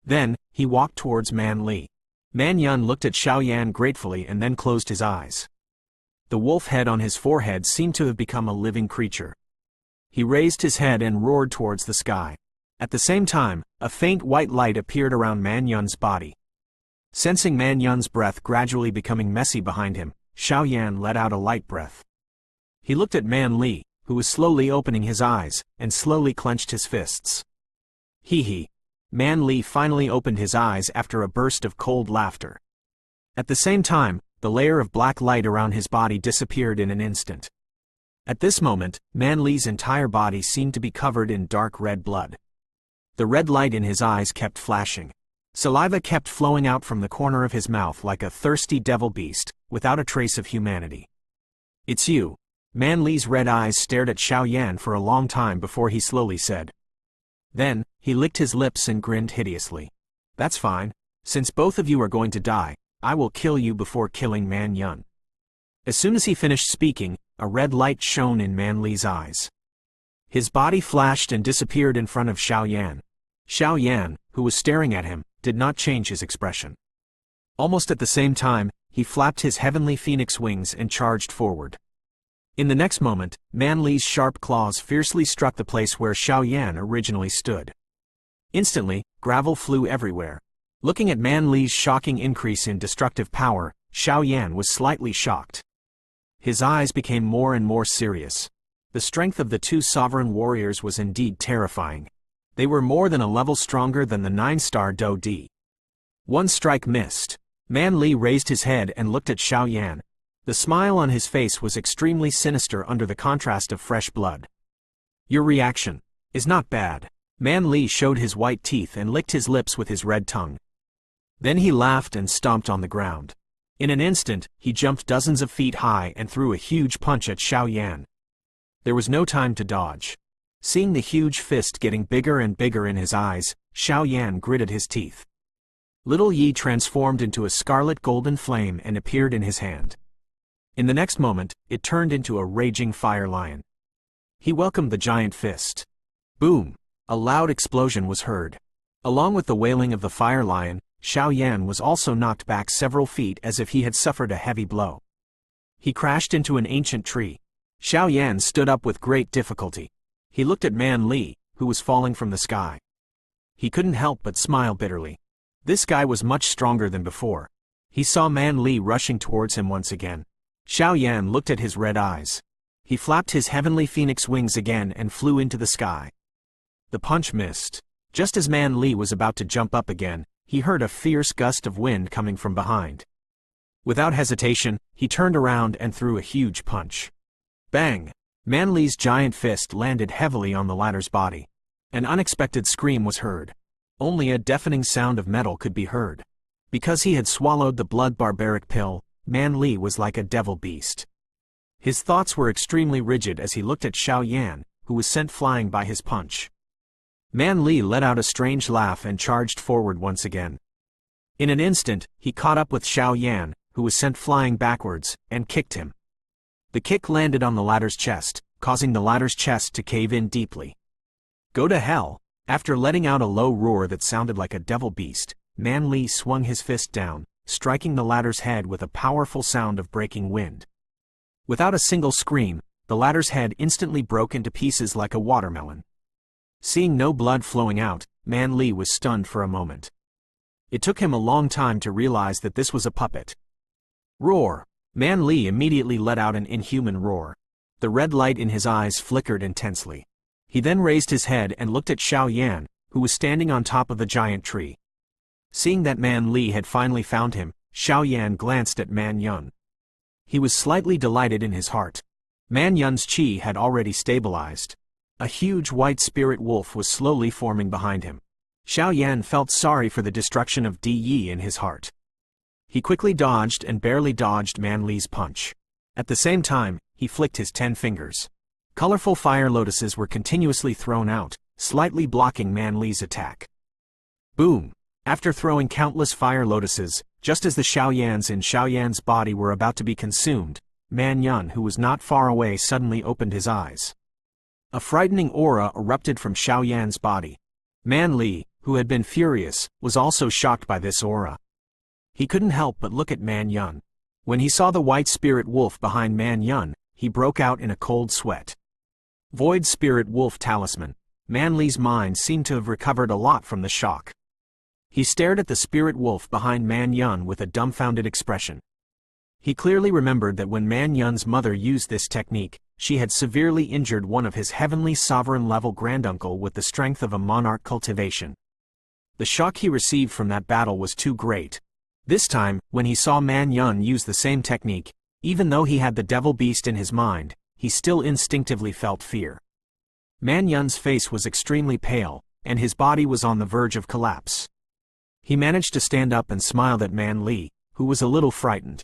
Then, he walked towards Man Li. Man Yun looked at Xiao Yan gratefully and then closed his eyes. The wolf head on his forehead seemed to have become a living creature. He raised his head and roared towards the sky. At the same time, a faint white light appeared around Man Yun's body. Sensing Man Yun's breath gradually becoming messy behind him, Xiao Yan let out a light breath. He looked at Man Li, who was slowly opening his eyes, and slowly clenched his fists. Hee hee. Man Li finally opened his eyes after a burst of cold laughter. At the same time, the layer of black light around his body disappeared in an instant. At this moment, Man Li's entire body seemed to be covered in dark red blood. The red light in his eyes kept flashing. Saliva kept flowing out from the corner of his mouth like a thirsty devil beast, without a trace of humanity. It's you. Man Li's red eyes stared at Xiao Yan for a long time before he slowly said. Then, he licked his lips and grinned hideously. That's fine. Since both of you are going to die, I will kill you before killing Man Yun. As soon as he finished speaking, a red light shone in Man Li's eyes. His body flashed and disappeared in front of Xiao Yan. Xiao Yan, who was staring at him, did not change his expression. Almost at the same time, he flapped his heavenly phoenix wings and charged forward. In the next moment, Man Li's sharp claws fiercely struck the place where Xiao Yan originally stood. Instantly, gravel flew everywhere. Looking at Man Li's shocking increase in destructive power, Xiao Yan was slightly shocked. His eyes became more and more serious. The strength of the two sovereign warriors was indeed terrifying. They were more than a level stronger than the 9-star Do Di. One strike missed. Man Li raised his head and looked at Xiao Yan. The smile on his face was extremely sinister under the contrast of fresh blood. Your reaction is not bad. Man Li showed his white teeth and licked his lips with his red tongue. Then he laughed and stomped on the ground. In an instant, he jumped dozens of feet high and threw a huge punch at Xiao Yan. There was no time to dodge. Seeing the huge fist getting bigger and bigger in his eyes, Xiao Yan gritted his teeth. Little Yi transformed into a scarlet golden flame and appeared in his hand. In the next moment, it turned into a raging fire lion. He welcomed the giant fist. Boom! A loud explosion was heard. Along with the wailing of the fire lion, Xiao Yan was also knocked back several feet as if he had suffered a heavy blow. He crashed into an ancient tree. Xiao Yan stood up with great difficulty. He looked at Man Li, who was falling from the sky. He couldn't help but smile bitterly. This guy was much stronger than before. He saw Man Li rushing towards him once again. Xiao Yan looked at his red eyes. He flapped his heavenly phoenix wings again and flew into the sky. The punch missed. Just as Man Li was about to jump up again, he heard a fierce gust of wind coming from behind. Without hesitation, he turned around and threw a huge punch. Bang! Man Li's giant fist landed heavily on the latter's body. An unexpected scream was heard. Only a deafening sound of metal could be heard. Because he had swallowed the blood barbaric pill, Man Li was like a devil beast. His thoughts were extremely rigid as he looked at Xiao Yan, who was sent flying by his punch. Man Li let out a strange laugh and charged forward once again. In an instant, he caught up with Xiao Yan, who was sent flying backwards, and kicked him. The kick landed on the latter's chest, causing the latter's chest to cave in deeply. Go to hell! After letting out a low roar that sounded like a devil beast, Man Li swung his fist down, striking the latter's head with a powerful sound of breaking wind. Without a single scream, the latter's head instantly broke into pieces like a watermelon. Seeing no blood flowing out, Man Li was stunned for a moment. It took him a long time to realize that this was a puppet. Roar! Man Li immediately let out an inhuman roar. The red light in his eyes flickered intensely. He then raised his head and looked at Xiao Yan, who was standing on top of the giant tree. Seeing that Man Li had finally found him, Xiao Yan glanced at Man Yun. He was slightly delighted in his heart. Man Yun's qi had already stabilized. A huge white spirit wolf was slowly forming behind him. Xiao Yan felt sorry for the destruction of Di in his heart. He quickly dodged and barely dodged Man Li's punch. At the same time, he flicked his 10 fingers. Colorful fire lotuses were continuously thrown out, slightly blocking Man Li's attack. Boom! After throwing countless fire lotuses, just as the Xiaoyans in Xiaoyan's body were about to be consumed, Man Yun, who was not far away, suddenly opened his eyes. A frightening aura erupted from Xiaoyan's body. Man Li, who had been furious, was also shocked by this aura. He couldn't help but look at Man Yun. When he saw the white spirit wolf behind Man Yun, he broke out in a cold sweat. Void Spirit Wolf Talisman. Man Li's mind seemed to have recovered a lot from the shock. He stared at the spirit wolf behind Man Yun with a dumbfounded expression. He clearly remembered that when Man Yun's mother used this technique, she had severely injured one of his heavenly sovereign-level granduncle with the strength of a monarch cultivation. The shock he received from that battle was too great. This time, when he saw Man Yun use the same technique, even though he had the devil beast in his mind, he still instinctively felt fear. Man Yun's face was extremely pale, and his body was on the verge of collapse. He managed to stand up and smiled at Man Li, who was a little frightened.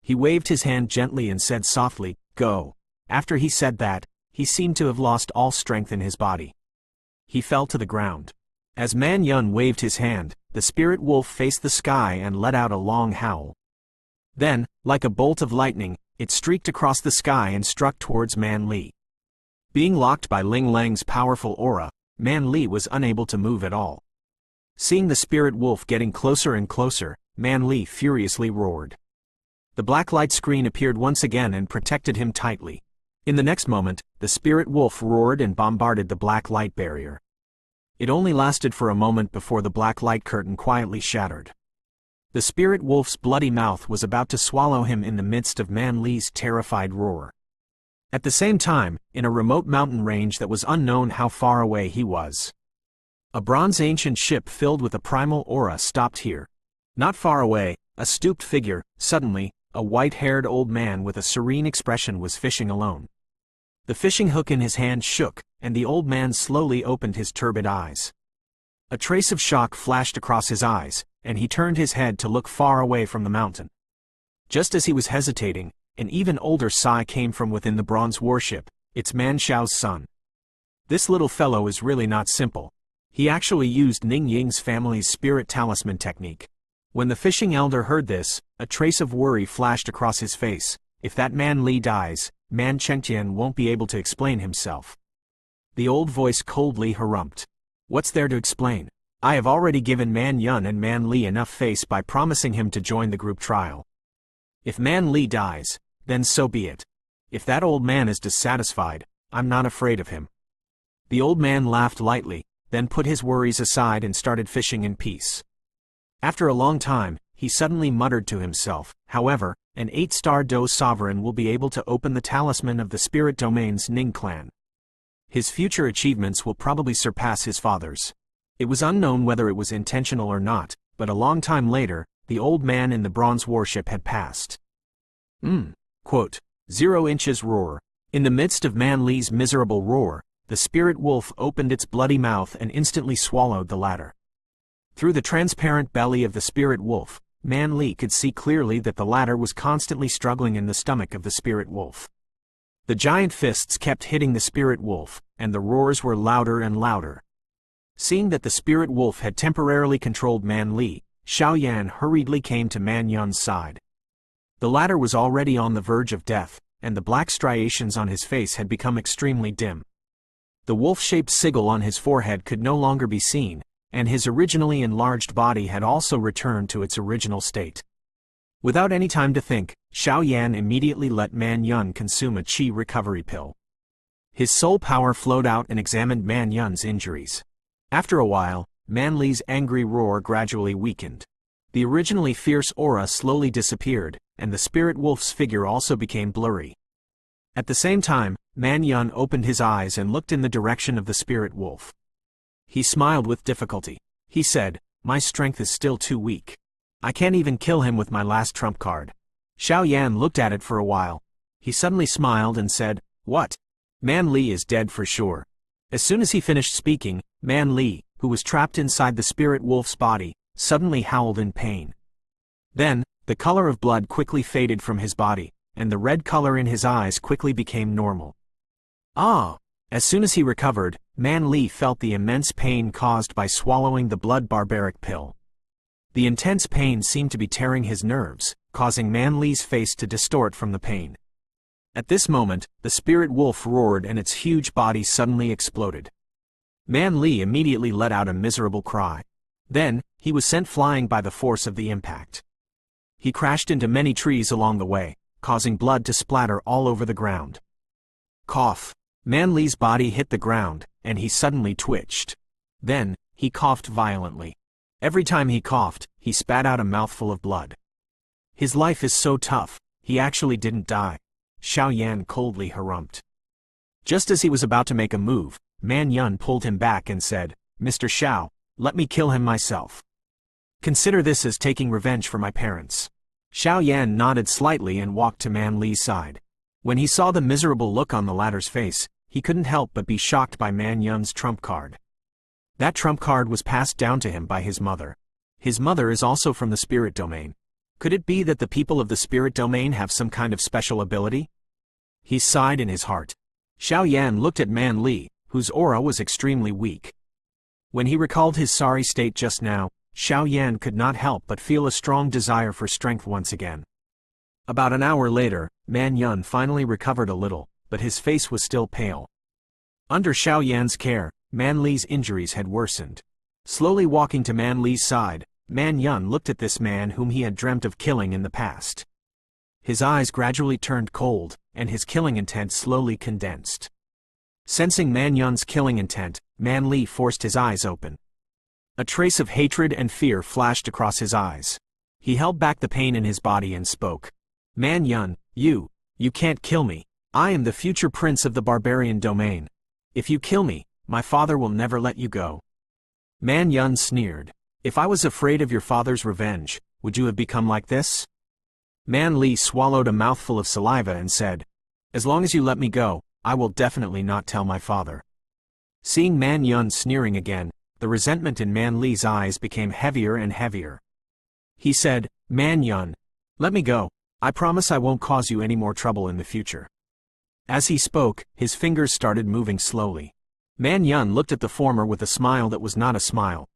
He waved his hand gently and said softly, "Go." After he said that, he seemed to have lost all strength in his body. He fell to the ground. As Man Yun waved his hand, the spirit wolf faced the sky and let out a long howl. Then, like a bolt of lightning, it streaked across the sky and struck towards Man Li. Being locked by Ling Lang's powerful aura, Man Li was unable to move at all. Seeing the spirit wolf getting closer and closer, Man Li furiously roared. The black light screen appeared once again and protected him tightly. In the next moment, the spirit wolf roared and bombarded the black light barrier. It only lasted for a moment before the black light curtain quietly shattered. The spirit wolf's bloody mouth was about to swallow him in the midst of Man Li's terrified roar. At the same time, in a remote mountain range that was unknown how far away he was, a bronze ancient ship filled with a primal aura stopped here. Not far away, a stooped figure, suddenly, a white-haired old man with a serene expression was fishing alone. The fishing hook in his hand shook, and the old man slowly opened his turbid eyes. A trace of shock flashed across his eyes, and he turned his head to look far away from the mountain. Just as he was hesitating, an even older sigh came from within the bronze warship. "It's Man Xiao's son. This little fellow is really not simple. He actually used Ning Ying's family's spirit talisman technique." When the fishing elder heard this, a trace of worry flashed across his face. If that Man Li dies, Man Chengtian won't be able to explain himself. The old voice coldly harumphed. "What's there to explain? I have already given Man Yun and Man Li enough face by promising him to join the group trial. If Man Li dies, then so be it. If that old man is dissatisfied, I'm not afraid of him." The old man laughed lightly, then put his worries aside and started fishing in peace. After a long time, he suddenly muttered to himself, "However, an 8-star Dou sovereign will be able to open the talisman of the spirit domain's Ning clan. His future achievements will probably surpass his father's." It was unknown whether it was intentional or not, but a long time later, the old man in the bronze warship had passed. Quote, 0 inches roar. In the midst of Man Li's miserable roar, the spirit wolf opened its bloody mouth and instantly swallowed the latter. Through the transparent belly of the spirit wolf, Man Li could see clearly that the latter was constantly struggling in the stomach of the spirit wolf. The giant fists kept hitting the spirit wolf, and the roars were louder and louder. Seeing that the spirit wolf had temporarily controlled Man Li, Xiao Yan hurriedly came to Man Yun's side. The latter was already on the verge of death, and the black striations on his face had become extremely dim. The wolf-shaped sigil on his forehead could no longer be seen, and his originally enlarged body had also returned to its original state. Without any time to think, Xiao Yan immediately let Man Yun consume a qi recovery pill. His soul power flowed out and examined Man Yun's injuries. After a while, Man Li's angry roar gradually weakened. The originally fierce aura slowly disappeared, and the spirit wolf's figure also became blurry. At the same time, Man Yun opened his eyes and looked in the direction of the spirit wolf. He smiled with difficulty. He said, "My strength is still too weak. I can't even kill him with my last trump card." Xiao Yan looked at it for a while. He suddenly smiled and said, "What? Man Li is dead for sure." As soon as he finished speaking, Man Li, who was trapped inside the spirit wolf's body, suddenly howled in pain. Then, the color of blood quickly faded from his body, and the red color in his eyes quickly became normal. Ah! As soon as he recovered, Man Li felt the immense pain caused by swallowing the blood barbaric pill. The intense pain seemed to be tearing his nerves, causing Man Li's face to distort from the pain. At this moment, the spirit wolf roared and its huge body suddenly exploded. Man Li immediately let out a miserable cry. Then, he was sent flying by the force of the impact. He crashed into many trees along the way, causing blood to splatter all over the ground. Cough. Man Li's body hit the ground, and he suddenly twitched. Then, he coughed violently. Every time he coughed, he spat out a mouthful of blood. His life is so tough, he actually didn't die. Xiao Yan coldly harumphed. Just as he was about to make a move, Man Yun pulled him back and said, "Mr. Xiao, let me kill him myself. Consider this as taking revenge for my parents." Xiao Yan nodded slightly and walked to Man Li's side. When he saw the miserable look on the latter's face, he couldn't help but be shocked by Man Yun's trump card. That trump card was passed down to him by his mother. His mother is also from the spirit domain. Could it be that the people of the spirit domain have some kind of special ability? He sighed in his heart. Xiao Yan looked at Man Li, whose aura was extremely weak. When he recalled his sorry state just now, Xiao Yan could not help but feel a strong desire for strength once again. About an hour later, Man Yun finally recovered a little, but his face was still pale. Under Xiao Yan's care, Man Li's injuries had worsened. Slowly walking to Man Li's side, Man Yun looked at this man whom he had dreamt of killing in the past. His eyes gradually turned cold, and his killing intent slowly condensed. Sensing Man Yun's killing intent, Man Li forced his eyes open. A trace of hatred and fear flashed across his eyes. He held back the pain in his body and spoke. "Man Yun, you can't kill me. I am the future prince of the barbarian domain. If you kill me, my father will never let you go." Man Yun sneered. "If I was afraid of your father's revenge, would you have become like this?" Man Li swallowed a mouthful of saliva and said, "As long as you let me go, I will definitely not tell my father." Seeing Man Yun sneering again, the resentment in Man Li's eyes became heavier and heavier. He said, "Man Yun, let me go. I promise I won't cause you any more trouble in the future." As he spoke, his fingers started moving slowly. Man Yun looked at the former with a smile that was not a smile.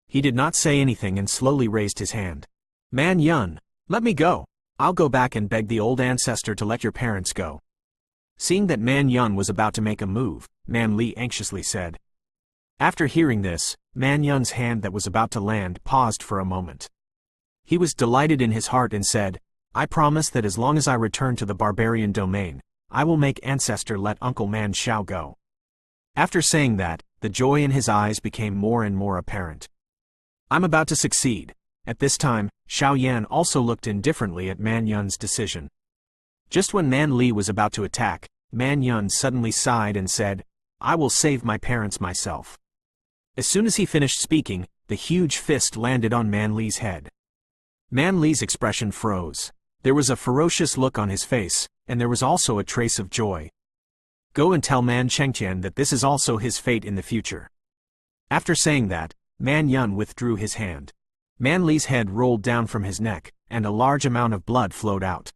He did not say anything and slowly raised his hand. "Man Yun, let me go. I'll go back and beg the old ancestor to let your parents go." Seeing that Man Yun was about to make a move, Man Li anxiously said. After hearing this, Man Yun's hand that was about to land paused for a moment. He was delighted in his heart and said, "I promise that as long as I return to the barbarian domain, I will make ancestor let Uncle Man Xiao go." After saying that, the joy in his eyes became more and more apparent. "I'm about to succeed." At this time, Xiao Yan also looked indifferently at Man Yun's decision. Just when Man Li was about to attack, Man Yun suddenly sighed and said, "I will save my parents myself." As soon as he finished speaking, the huge fist landed on Man Li's head. Man Li's expression froze. There was a ferocious look on his face, and there was also a trace of joy. "Go and tell Man Chengtian that this is also his fate in the future." After saying that, Man Yun withdrew his hand. Man Li's head rolled down from his neck, and a large amount of blood flowed out.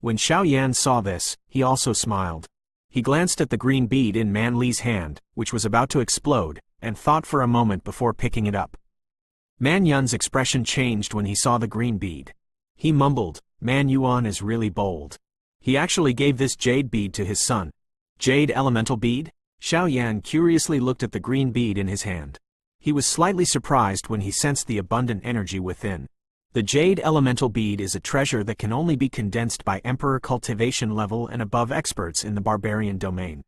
When Xiao Yan saw this, he also smiled. He glanced at the green bead in Man Li's hand, which was about to explode, and thought for a moment before picking it up. Man Yun's expression changed when he saw the green bead. He mumbled, "Man Yuan is really bold. He actually gave this jade bead to his son." "Jade elemental bead?" Xiao Yan curiously looked at the green bead in his hand. He was slightly surprised when he sensed the abundant energy within. The Jade Elemental Bead is a treasure that can only be condensed by Emperor cultivation level and above experts in the barbarian domain.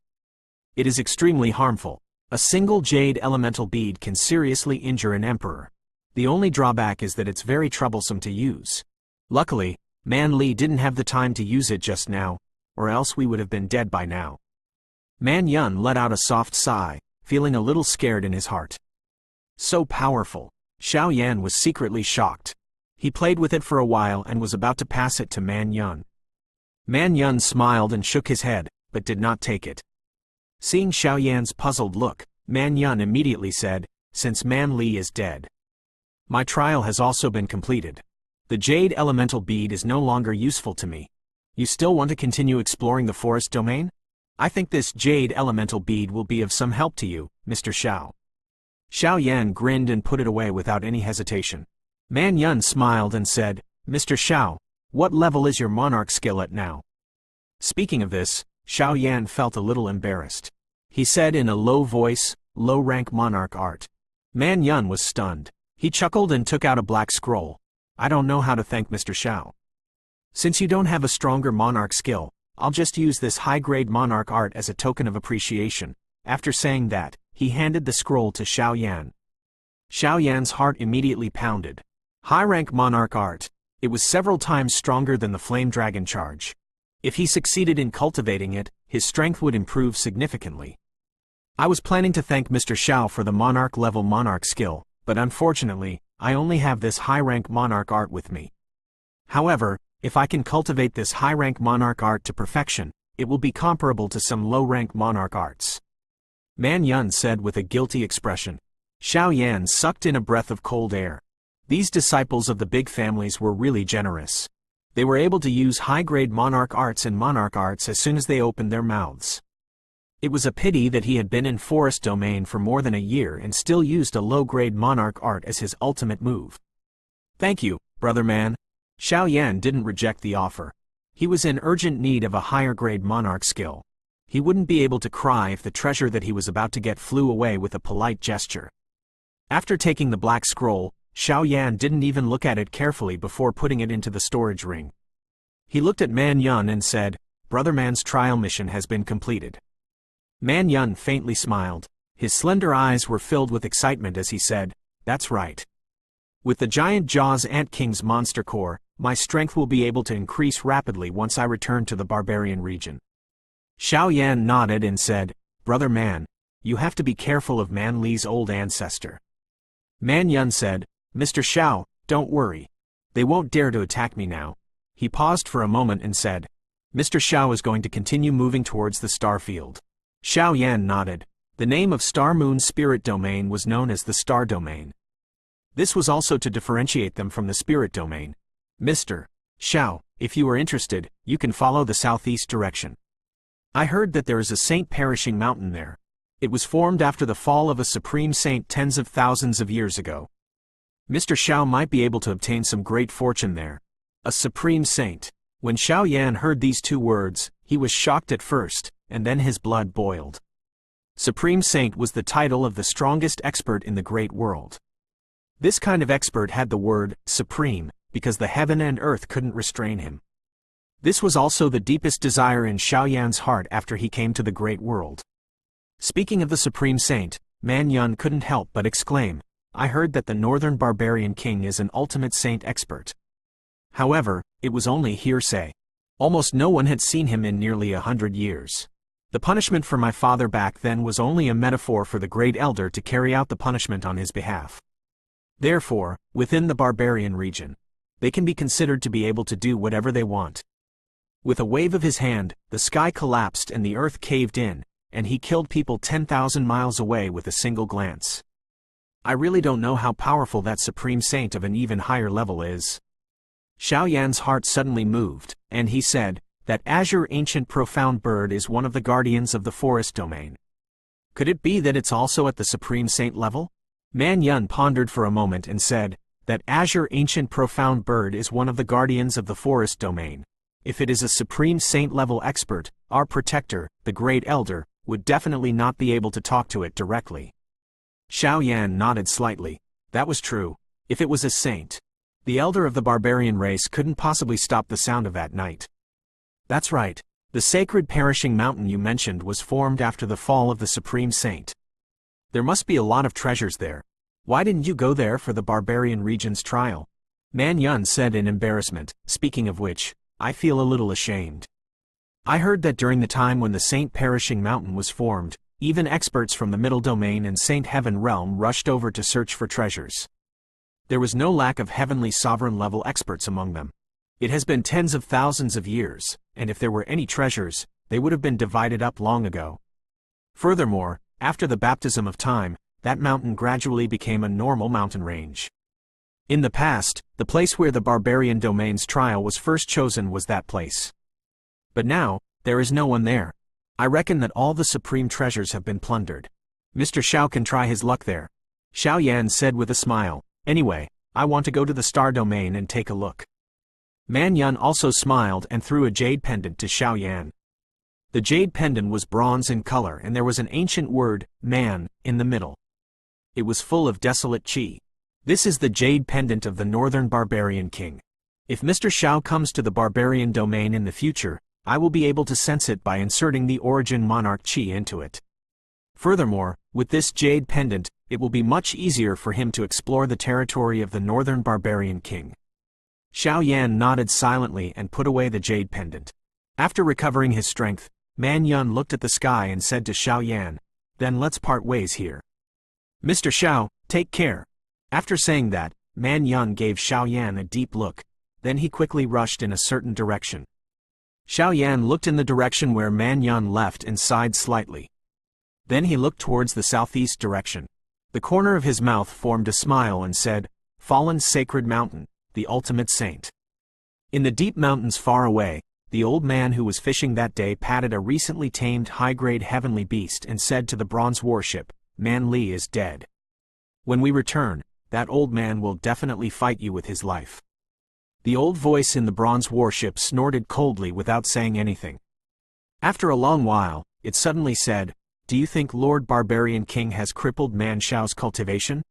It is extremely harmful. A single Jade Elemental Bead can seriously injure an Emperor. The only drawback is that it's very troublesome to use. Luckily, Man Li didn't have the time to use it just now, or else we would have been dead by now. Man Yun let out a soft sigh, feeling a little scared in his heart. So powerful. Xiao Yan was secretly shocked. He played with it for a while and was about to pass it to Man Yun. Man Yun smiled and shook his head, but did not take it. Seeing Xiao Yan's puzzled look, Man Yun immediately said, "Since Man Li is dead, my trial has also been completed. The Jade Elemental Bead is no longer useful to me. You still want to continue exploring the forest domain? I think this Jade Elemental Bead will be of some help to you, Mr. Xiao." Xiao Yan grinned and put it away without any hesitation. Man Yun smiled and said, "Mr. Xiao, what level is your monarch skill at now?" Speaking of this, Xiao Yan felt a little embarrassed. He said in a low voice, "Low-rank monarch art." Man Yun was stunned. He chuckled and took out a black scroll. "I don't know how to thank Mr. Xiao. Since you don't have a stronger monarch skill, I'll just use this high-grade monarch art as a token of appreciation." After saying that, he handed the scroll to Xiao Yan. Xiao Yan's heart immediately pounded. High-rank monarch art. It was several times stronger than the flame dragon charge. If he succeeded in cultivating it, his strength would improve significantly. I was planning to thank Mr. Xiao for the monarch-level monarch skill, but unfortunately, I only have this high-rank monarch art with me. However, if I can cultivate this high-rank monarch art to perfection, it will be comparable to some low-rank monarch arts. Man Yun said with a guilty expression. Xiao Yan sucked in a breath of cold air. These disciples of the big families were really generous. They were able to use high-grade monarch arts and monarch arts as soon as they opened their mouths. It was a pity that he had been in forest domain for more than a year and still used a low-grade monarch art as his ultimate move. "Thank you, brother man." Xiao Yan didn't reject the offer. He was in urgent need of a higher-grade monarch skill. He wouldn't be able to cry if the treasure that he was about to get flew away with a polite gesture. After taking the black scroll, Xiao Yan didn't even look at it carefully before putting it into the storage ring. He looked at Man Yun and said, "Brother man's trial mission has been completed." Man Yun faintly smiled. His slender eyes were filled with excitement as he said, "That's right. With the giant jaws Ant King's monster core, my strength will be able to increase rapidly once I return to the barbarian region." Xiao Yan nodded and said, "Brother man, you have to be careful of Man Li's old ancestor." Man Yun said, "Mr. Xiao, don't worry. They won't dare to attack me now." He paused for a moment and said, "Mr. Xiao is going to continue moving towards the star field." Xiao Yan nodded. The name of Star Moon's spirit domain was known as the Star Domain. This was also to differentiate them from the spirit domain. "Mr. Xiao, if you are interested, you can follow the southeast direction. I heard that there is a saint perishing mountain there. It was formed after the fall of a supreme saint tens of thousands of years ago. Mr. Xiao might be able to obtain some great fortune there." A supreme saint. When Xiao Yan heard these two words, he was shocked at first, and then his blood boiled. Supreme Saint was the title of the strongest expert in the great world. This kind of expert had the word supreme, because the heaven and earth couldn't restrain him. This was also the deepest desire in Xiao Yan's heart after he came to the great world. Speaking of the Supreme Saint, Man Yun couldn't help but exclaim, "I heard that the Northern Barbarian King is an ultimate saint expert." However, it was only hearsay. Almost no one had seen him in nearly 100 years. The punishment for my father back then was only a metaphor for the Great Elder to carry out the punishment on his behalf. Therefore, within the barbarian region, they can be considered to be able to do whatever they want. With a wave of his hand, the sky collapsed and the earth caved in, and he killed people 10,000 miles away with a single glance. I really don't know how powerful that Supreme Saint of an even higher level is. Xiao Yan's heart suddenly moved, and he said, "That azure ancient profound bird is one of the guardians of the forest domain. Could it be that it's also at the Supreme Saint level?" Man Yun pondered for a moment and said, "That azure ancient profound bird is one of the guardians of the forest domain. If it is a Supreme Saint level expert, our protector, the Great Elder, would definitely not be able to talk to it directly. Xiao Yan nodded slightly. That was true. If it was a saint, the elder of the barbarian race couldn't possibly stop the sound of that night. That's right. The sacred perishing mountain you mentioned was formed after the fall of the supreme saint. There must be a lot of treasures there. Why didn't you go there for the barbarian region's trial? Man Yun said in embarrassment. Speaking of which, I feel a little ashamed. I heard that during the time when the Saint Perishing Mountain was formed, even experts from the Middle Domain and Saint Heaven Realm rushed over to search for treasures. There was no lack of heavenly sovereign-level experts among them. It has been tens of thousands of years, and if there were any treasures, they would have been divided up long ago. Furthermore, after the baptism of time, that mountain gradually became a normal mountain range. In the past, the place where the barbarian domain's trial was first chosen was that place. But now, there is no one there. I reckon that all the supreme treasures have been plundered. Mr. Xiao can try his luck there. Xiao Yan said with a smile. Anyway, I want to go to the star domain and take a look. Man Yun also smiled and threw a jade pendant to Xiao Yan. The jade pendant was bronze in color and there was an ancient word, man, in the middle. It was full of desolate qi. This is the jade pendant of the northern barbarian king. If Mr. Xiao comes to the barbarian domain in the future, I will be able to sense it by inserting the origin monarch qi into it. Furthermore, with this jade pendant, it will be much easier for him to explore the territory of the northern barbarian king. Xiao Yan nodded silently and put away the jade pendant. After recovering his strength, Man Yun looked at the sky and said to Xiao Yan, "Then let's part ways here. Mr. Xiao, take care." After saying that, Man Yun gave Xiao Yan a deep look, then he quickly rushed in a certain direction. Xiao Yan looked in the direction where Man Yun left and sighed slightly. Then he looked towards the southeast direction. The corner of his mouth formed a smile and said, "Fallen sacred mountain, the ultimate saint." In the deep mountains far away, the old man who was fishing that day patted a recently tamed high-grade heavenly beast and said to the bronze warship, "Man Li is dead. When we return, that old man will definitely fight you with his life." The old voice in the bronze warship snorted coldly without saying anything. After a long while, it suddenly said, "Do you think Lord Barbarian King has crippled Man Xiao's cultivation?"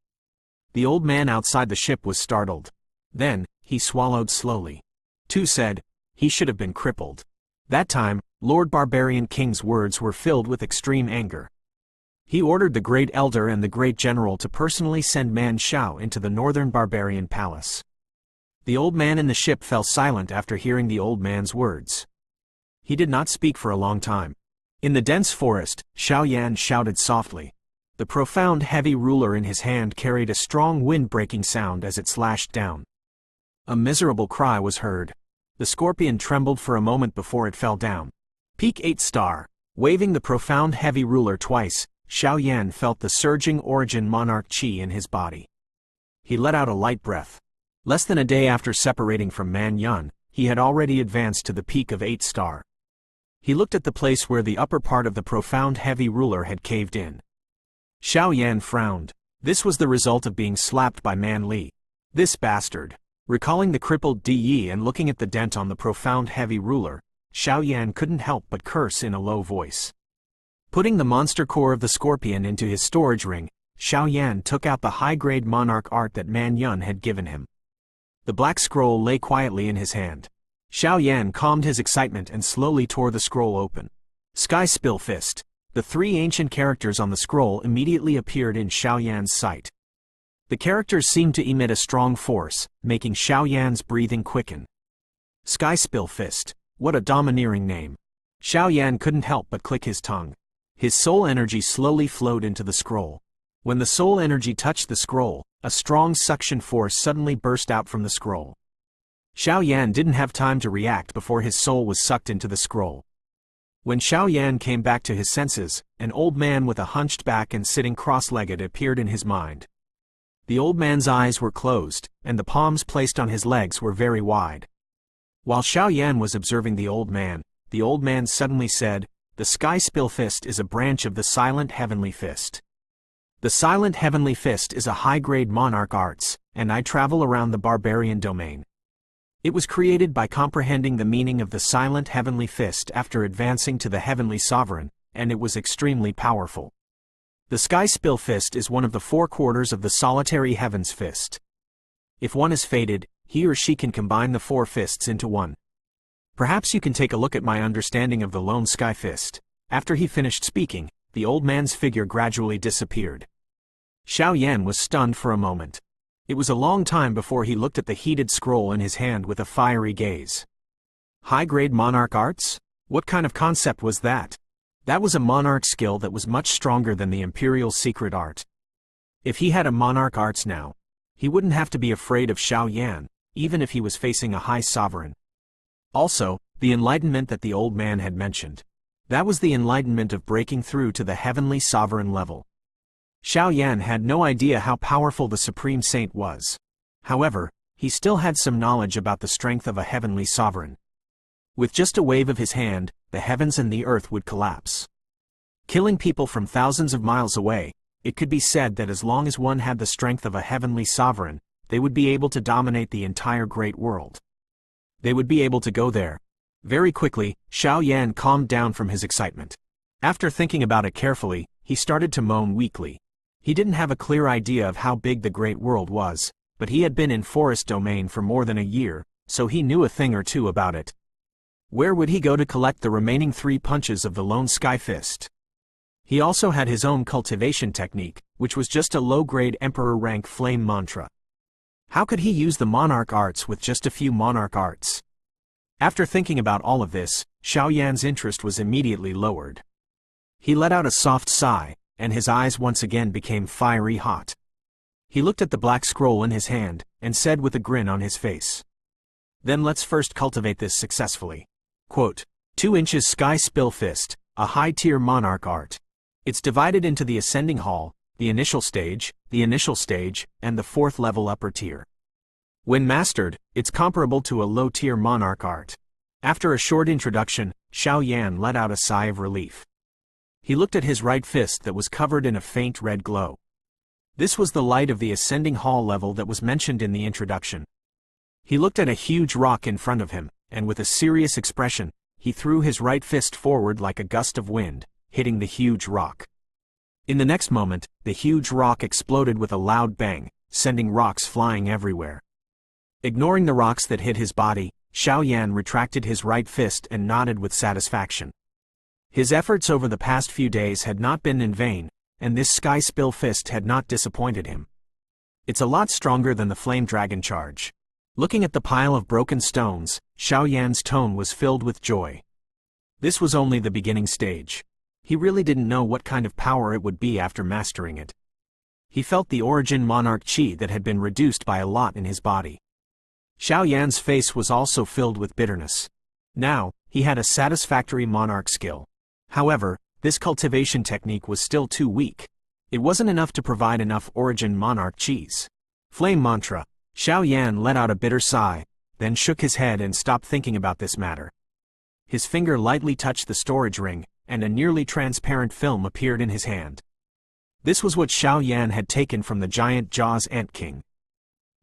The old man outside the ship was startled. Then, he swallowed slowly. Tu said, "He should have been crippled." That time, Lord Barbarian King's words were filled with extreme anger. He ordered the Great Elder and the Great General to personally send Man Xiao into the Northern Barbarian Palace. The old man in the ship fell silent after hearing the old man's words. He did not speak for a long time. In the dense forest, Xiao Yan shouted softly. The profound heavy ruler in his hand carried a strong wind-breaking sound as it slashed down. A miserable cry was heard. The scorpion trembled for a moment before it fell down. Peak 8 star. Waving the profound heavy ruler twice, Xiao Yan felt the surging origin monarch qi in his body. He let out a light breath. Less than a day after separating from Man Yun, he had already advanced to the peak of 8 star. He looked at the place where the upper part of the profound heavy ruler had caved in. Xiao Yan frowned. This was the result of being slapped by Man Li. This bastard. Recalling the crippled Di and looking at the dent on the profound heavy ruler, Xiao Yan couldn't help but curse in a low voice. Putting the monster core of the scorpion into his storage ring, Xiao Yan took out the high-grade monarch art that Man Yun had given him. The black scroll lay quietly in his hand. Xiao Yan calmed his excitement and slowly tore the scroll open. Sky Spill Fist. The three ancient characters on the scroll immediately appeared in Xiao Yan's sight. The characters seemed to emit a strong force, making Xiao Yan's breathing quicken. Sky Spill Fist. What a domineering name. Xiao Yan couldn't help but click his tongue. His soul energy slowly flowed into the scroll. When the soul energy touched the scroll, a strong suction force suddenly burst out from the scroll. Xiao Yan didn't have time to react before his soul was sucked into the scroll. When Xiao Yan came back to his senses, an old man with a hunched back and sitting cross-legged appeared in his mind. The old man's eyes were closed, and the palms placed on his legs were very wide. While Xiao Yan was observing the old man suddenly said, "The Sky Spill Fist is a branch of the Silent Heavenly Fist. The Silent Heavenly Fist is a high-grade monarch arts, and I travel around the barbarian domain. It was created by comprehending the meaning of the Silent Heavenly Fist after advancing to the Heavenly Sovereign, and it was extremely powerful. The Sky Spill Fist is one of the 4 quarters of the Solitary Heavens Fist. If one is fated, he or she can combine the 4 fists into one. Perhaps you can take a look at my understanding of the Lone Sky Fist. After he finished speaking, the old man's figure gradually disappeared. Xiao Yan was stunned for a moment. It was a long time before he looked at the heated scroll in his hand with a fiery gaze. High-grade monarch arts? What kind of concept was that? That was a monarch skill that was much stronger than the Imperial secret art. If he had a monarch arts now, he wouldn't have to be afraid of Xiao Yan, even if he was facing a high sovereign. Also, the enlightenment that the old man had mentioned. That was the enlightenment of breaking through to the heavenly sovereign level. Xiao Yan had no idea how powerful the Supreme Saint was. However, he still had some knowledge about the strength of a heavenly sovereign. With just a wave of his hand, the heavens and the earth would collapse. Killing people from thousands of miles away, it could be said that as long as one had the strength of a heavenly sovereign, they would be able to dominate the entire great world. They would be able to go there. Very quickly, Xiao Yan calmed down from his excitement. After thinking about it carefully, he started to moan weakly. He didn't have a clear idea of how big the great world was, but he had been in forest domain for more than a year, so he knew a thing or two about it. Where would he go to collect the remaining 3 punches of the Lone Sky Fist? He also had his own cultivation technique, which was just a low-grade Emperor rank flame mantra. How could he use the monarch arts with just a few monarch arts? After thinking about all of this, Xiao Yan's interest was immediately lowered. He let out a soft sigh, and his eyes once again became fiery hot. He looked at the black scroll in his hand, and said with a grin on his face, "Then let's first cultivate this successfully." Quote, 2 inches Sky Spill Fist, a high-tier monarch art. It's divided into the Ascending Hall, the initial stage, and the 4th level upper tier. When mastered, it's comparable to a low-tier monarch art. After a short introduction, Xiao Yan let out a sigh of relief. He looked at his right fist that was covered in a faint red glow. This was the light of the Ascending Hall level that was mentioned in the introduction. He looked at a huge rock in front of him, and with a serious expression, he threw his right fist forward like a gust of wind, hitting the huge rock. In the next moment, the huge rock exploded with a loud bang, sending rocks flying everywhere. Ignoring the rocks that hit his body, Xiao Yan retracted his right fist and nodded with satisfaction. His efforts over the past few days had not been in vain, and this Sky Spill Fist had not disappointed him. It's a lot stronger than the Flame Dragon charge. Looking at the pile of broken stones, Xiao Yan's tone was filled with joy. This was only the beginning stage. He really didn't know what kind of power it would be after mastering it. He felt the origin monarch chi that had been reduced by a lot in his body. Xiao Yan's face was also filled with bitterness. Now, he had a satisfactory monarch skill. However, this cultivation technique was still too weak. It wasn't enough to provide enough origin monarch chis. Flame mantra. Xiao Yan let out a bitter sigh, then shook his head and stopped thinking about this matter. His finger lightly touched the storage ring, and a nearly transparent film appeared in his hand. This was what Xiao Yan had taken from the giant Jaws Ant King.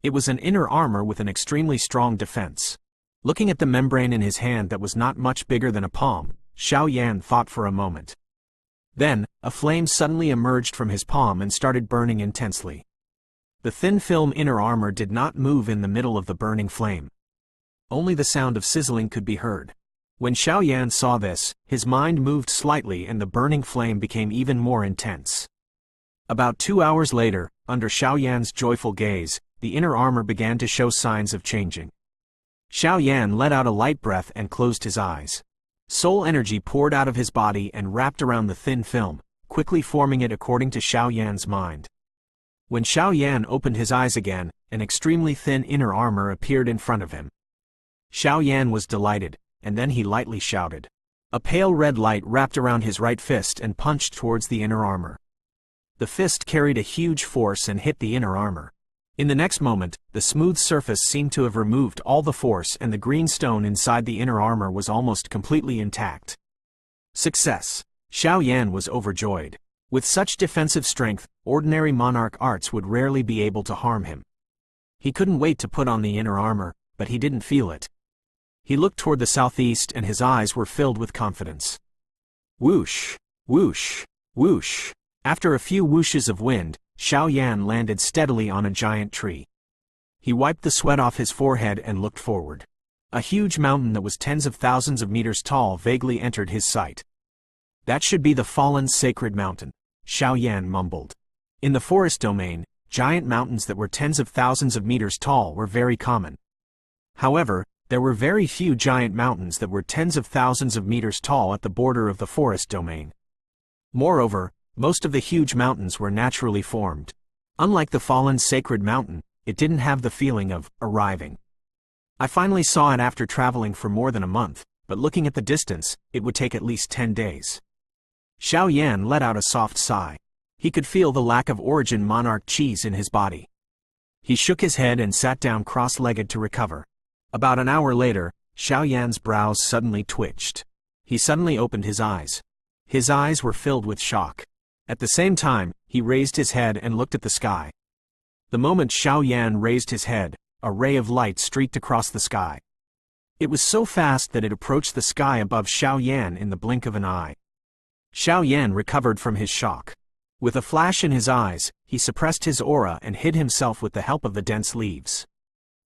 It was an inner armor with an extremely strong defense. Looking at the membrane in his hand that was not much bigger than a palm, Xiao Yan thought for a moment. Then, a flame suddenly emerged from his palm and started burning intensely. The thin film inner armor did not move in the middle of the burning flame. Only the sound of sizzling could be heard. When Xiao Yan saw this, his mind moved slightly and the burning flame became even more intense. About 2 hours later, under Xiao Yan's joyful gaze, the inner armor began to show signs of changing. Xiao Yan let out a light breath and closed his eyes. Soul energy poured out of his body and wrapped around the thin film, quickly forming it according to Xiao Yan's mind. When Xiao Yan opened his eyes again, an extremely thin inner armor appeared in front of him. Xiao Yan was delighted, and then he lightly shouted. A pale red light wrapped around his right fist and punched towards the inner armor. The fist carried a huge force and hit the inner armor. In the next moment, the smooth surface seemed to have removed all the force and the green stone inside the inner armor was almost completely intact. Success! Xiao Yan was overjoyed. With such defensive strength, ordinary monarch arts would rarely be able to harm him. He couldn't wait to put on the inner armor, but he didn't feel it. He looked toward the southeast and his eyes were filled with confidence. Whoosh! Whoosh! Whoosh! After a few whooshes of wind, Xiao Yan landed steadily on a giant tree. He wiped the sweat off his forehead and looked forward. A huge mountain that was tens of thousands of meters tall vaguely entered his sight. That should be the fallen sacred mountain, Xiao Yan mumbled. In the forest domain, giant mountains that were tens of thousands of meters tall were very common. However, there were very few giant mountains that were tens of thousands of meters tall at the border of the forest domain. Moreover, most of the huge mountains were naturally formed. Unlike the fallen sacred mountain, it didn't have the feeling of arriving. I finally saw it after traveling for more than a month, but looking at the distance, it would take at least 10 days. Xiao Yan let out a soft sigh. He could feel the lack of origin monarch qis in his body. He shook his head and sat down cross-legged to recover. About an hour later, Xiao Yan's brows suddenly twitched. He suddenly opened his eyes. His eyes were filled with shock. At the same time, he raised his head and looked at the sky. The moment Xiao Yan raised his head, a ray of light streaked across the sky. It was so fast that it approached the sky above Xiao Yan in the blink of an eye. Xiao Yan recovered from his shock. With a flash in his eyes, he suppressed his aura and hid himself with the help of the dense leaves.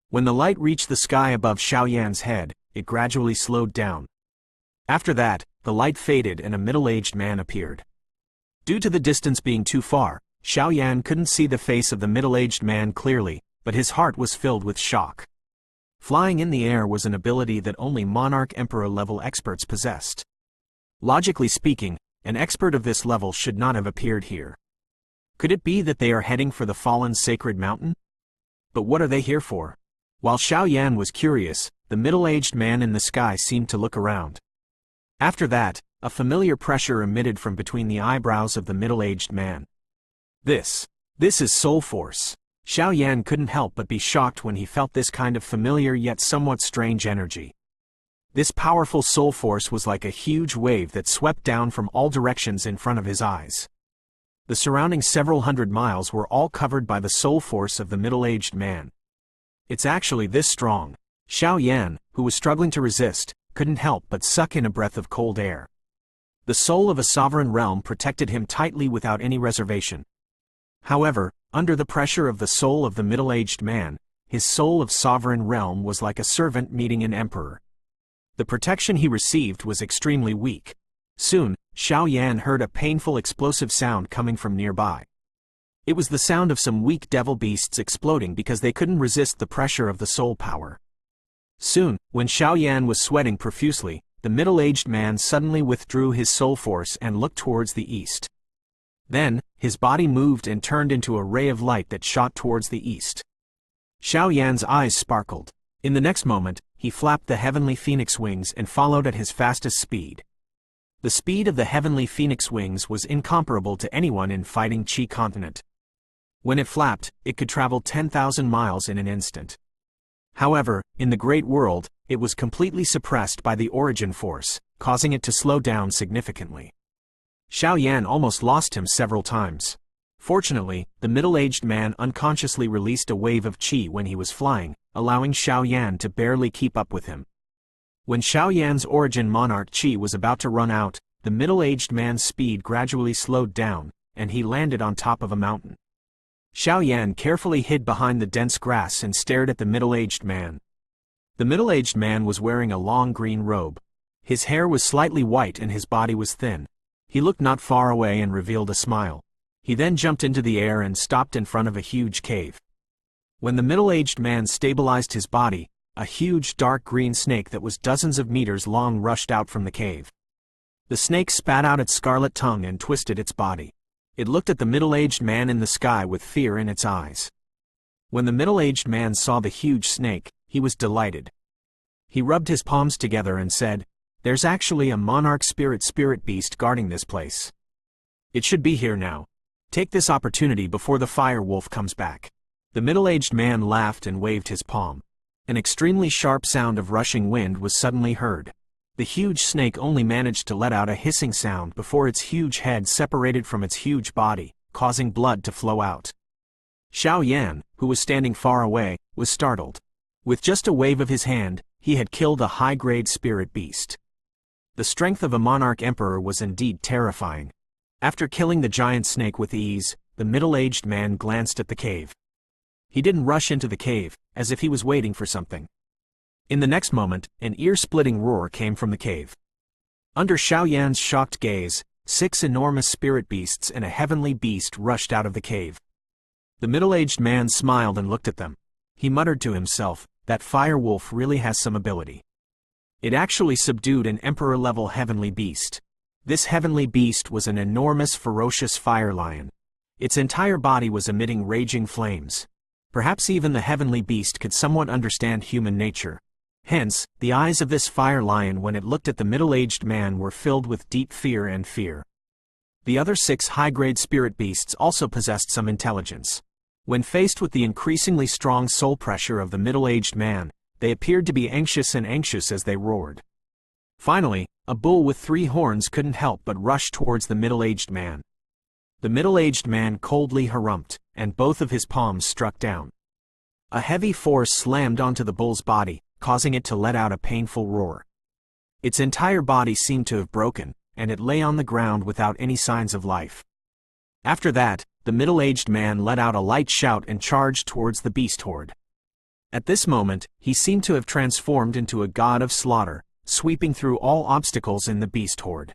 When the light reached the sky above Xiao Yan's head, it gradually slowed down. After that, the light faded and a middle-aged man appeared. Due to the distance being too far, Xiao Yan couldn't see the face of the middle-aged man clearly, but his heart was filled with shock. Flying in the air was an ability that only Monarch Emperor-level experts possessed. Logically speaking, an expert of this level should not have appeared here. Could it be that they are heading for the fallen sacred mountain? But what are they here for? While Xiao Yan was curious, the middle-aged man in the sky seemed to look around. After that, a familiar pressure emitted from between the eyebrows of the middle-aged man. This is soul force. Xiao Yan couldn't help but be shocked when he felt this kind of familiar yet somewhat strange energy. This powerful soul force was like a huge wave that swept down from all directions in front of his eyes. The surrounding several hundred miles were all covered by the soul force of the middle-aged man. It's actually this strong. Xiao Yan, who was struggling to resist, couldn't help but suck in a breath of cold air. The soul of a sovereign realm protected him tightly without any reservation. However, under the pressure of the soul of the middle-aged man, his soul of sovereign realm was like a servant meeting an emperor. The protection he received was extremely weak. Soon, Xiao Yan heard a painful explosive sound coming from nearby. It was the sound of some weak devil beasts exploding because they couldn't resist the pressure of the soul power. Soon, when Xiao Yan was sweating profusely, the middle-aged man suddenly withdrew his soul force and looked towards the east. Then, his body moved and turned into a ray of light that shot towards the east. Xiao Yan's eyes sparkled. In the next moment, he flapped the heavenly phoenix wings and followed at his fastest speed. The speed of the heavenly phoenix wings was incomparable to anyone in Fighting Qi Continent. When it flapped, it could travel 10,000 miles in an instant. However, in the Great World, it was completely suppressed by the origin force, causing it to slow down significantly. Xiao Yan almost lost him several times. Fortunately, the middle-aged man unconsciously released a wave of qi when he was flying, allowing Xiao Yan to barely keep up with him. When Xiao Yan's origin monarch qi was about to run out, the middle-aged man's speed gradually slowed down, and he landed on top of a mountain. Xiao Yan carefully hid behind the dense grass and stared at the middle-aged man. The middle-aged man was wearing a long green robe. His hair was slightly white and his body was thin. He looked not far away and revealed a smile. He then jumped into the air and stopped in front of a huge cave. When the middle-aged man stabilized his body, a huge dark green snake that was dozens of meters long rushed out from the cave. The snake spat out its scarlet tongue and twisted its body. It looked at the middle-aged man in the sky with fear in its eyes. When the middle-aged man saw the huge snake, he was delighted. He rubbed his palms together and said, "There's actually a monarch spirit beast guarding this place. It should be here now. Take this opportunity before the fire wolf comes back." The middle-aged man laughed and waved his palm. An extremely sharp sound of rushing wind was suddenly heard. The huge snake only managed to let out a hissing sound before its huge head separated from its huge body, causing blood to flow out. Xiao Yan, who was standing far away, was startled. With just a wave of his hand, he had killed a high-grade spirit beast. The strength of a monarch emperor was indeed terrifying. After killing the giant snake with ease, the middle-aged man glanced at the cave. He didn't rush into the cave, as if he was waiting for something. In the next moment, an ear-splitting roar came from the cave. Under Xiao Yan's shocked gaze, 6 enormous spirit beasts and a heavenly beast rushed out of the cave. The middle-aged man smiled and looked at them. He muttered to himself, that fire wolf really has some ability. It actually subdued an emperor-level heavenly beast. This heavenly beast was an enormous ferocious fire lion. Its entire body was emitting raging flames. Perhaps even the heavenly beast could somewhat understand human nature. Hence, the eyes of this fire lion when it looked at the middle-aged man were filled with deep fear and fear. The other 6 high-grade spirit beasts also possessed some intelligence. When faced with the increasingly strong soul pressure of the middle-aged man, they appeared to be anxious as they roared. Finally, a bull with 3 horns couldn't help but rush towards the middle-aged man. The middle-aged man coldly harumphed, and both of his palms struck down. A heavy force slammed onto the bull's body, causing it to let out a painful roar. Its entire body seemed to have broken, and it lay on the ground without any signs of life. After that, the middle-aged man let out a light shout and charged towards the beast horde. At this moment, he seemed to have transformed into a god of slaughter, sweeping through all obstacles in the beast horde.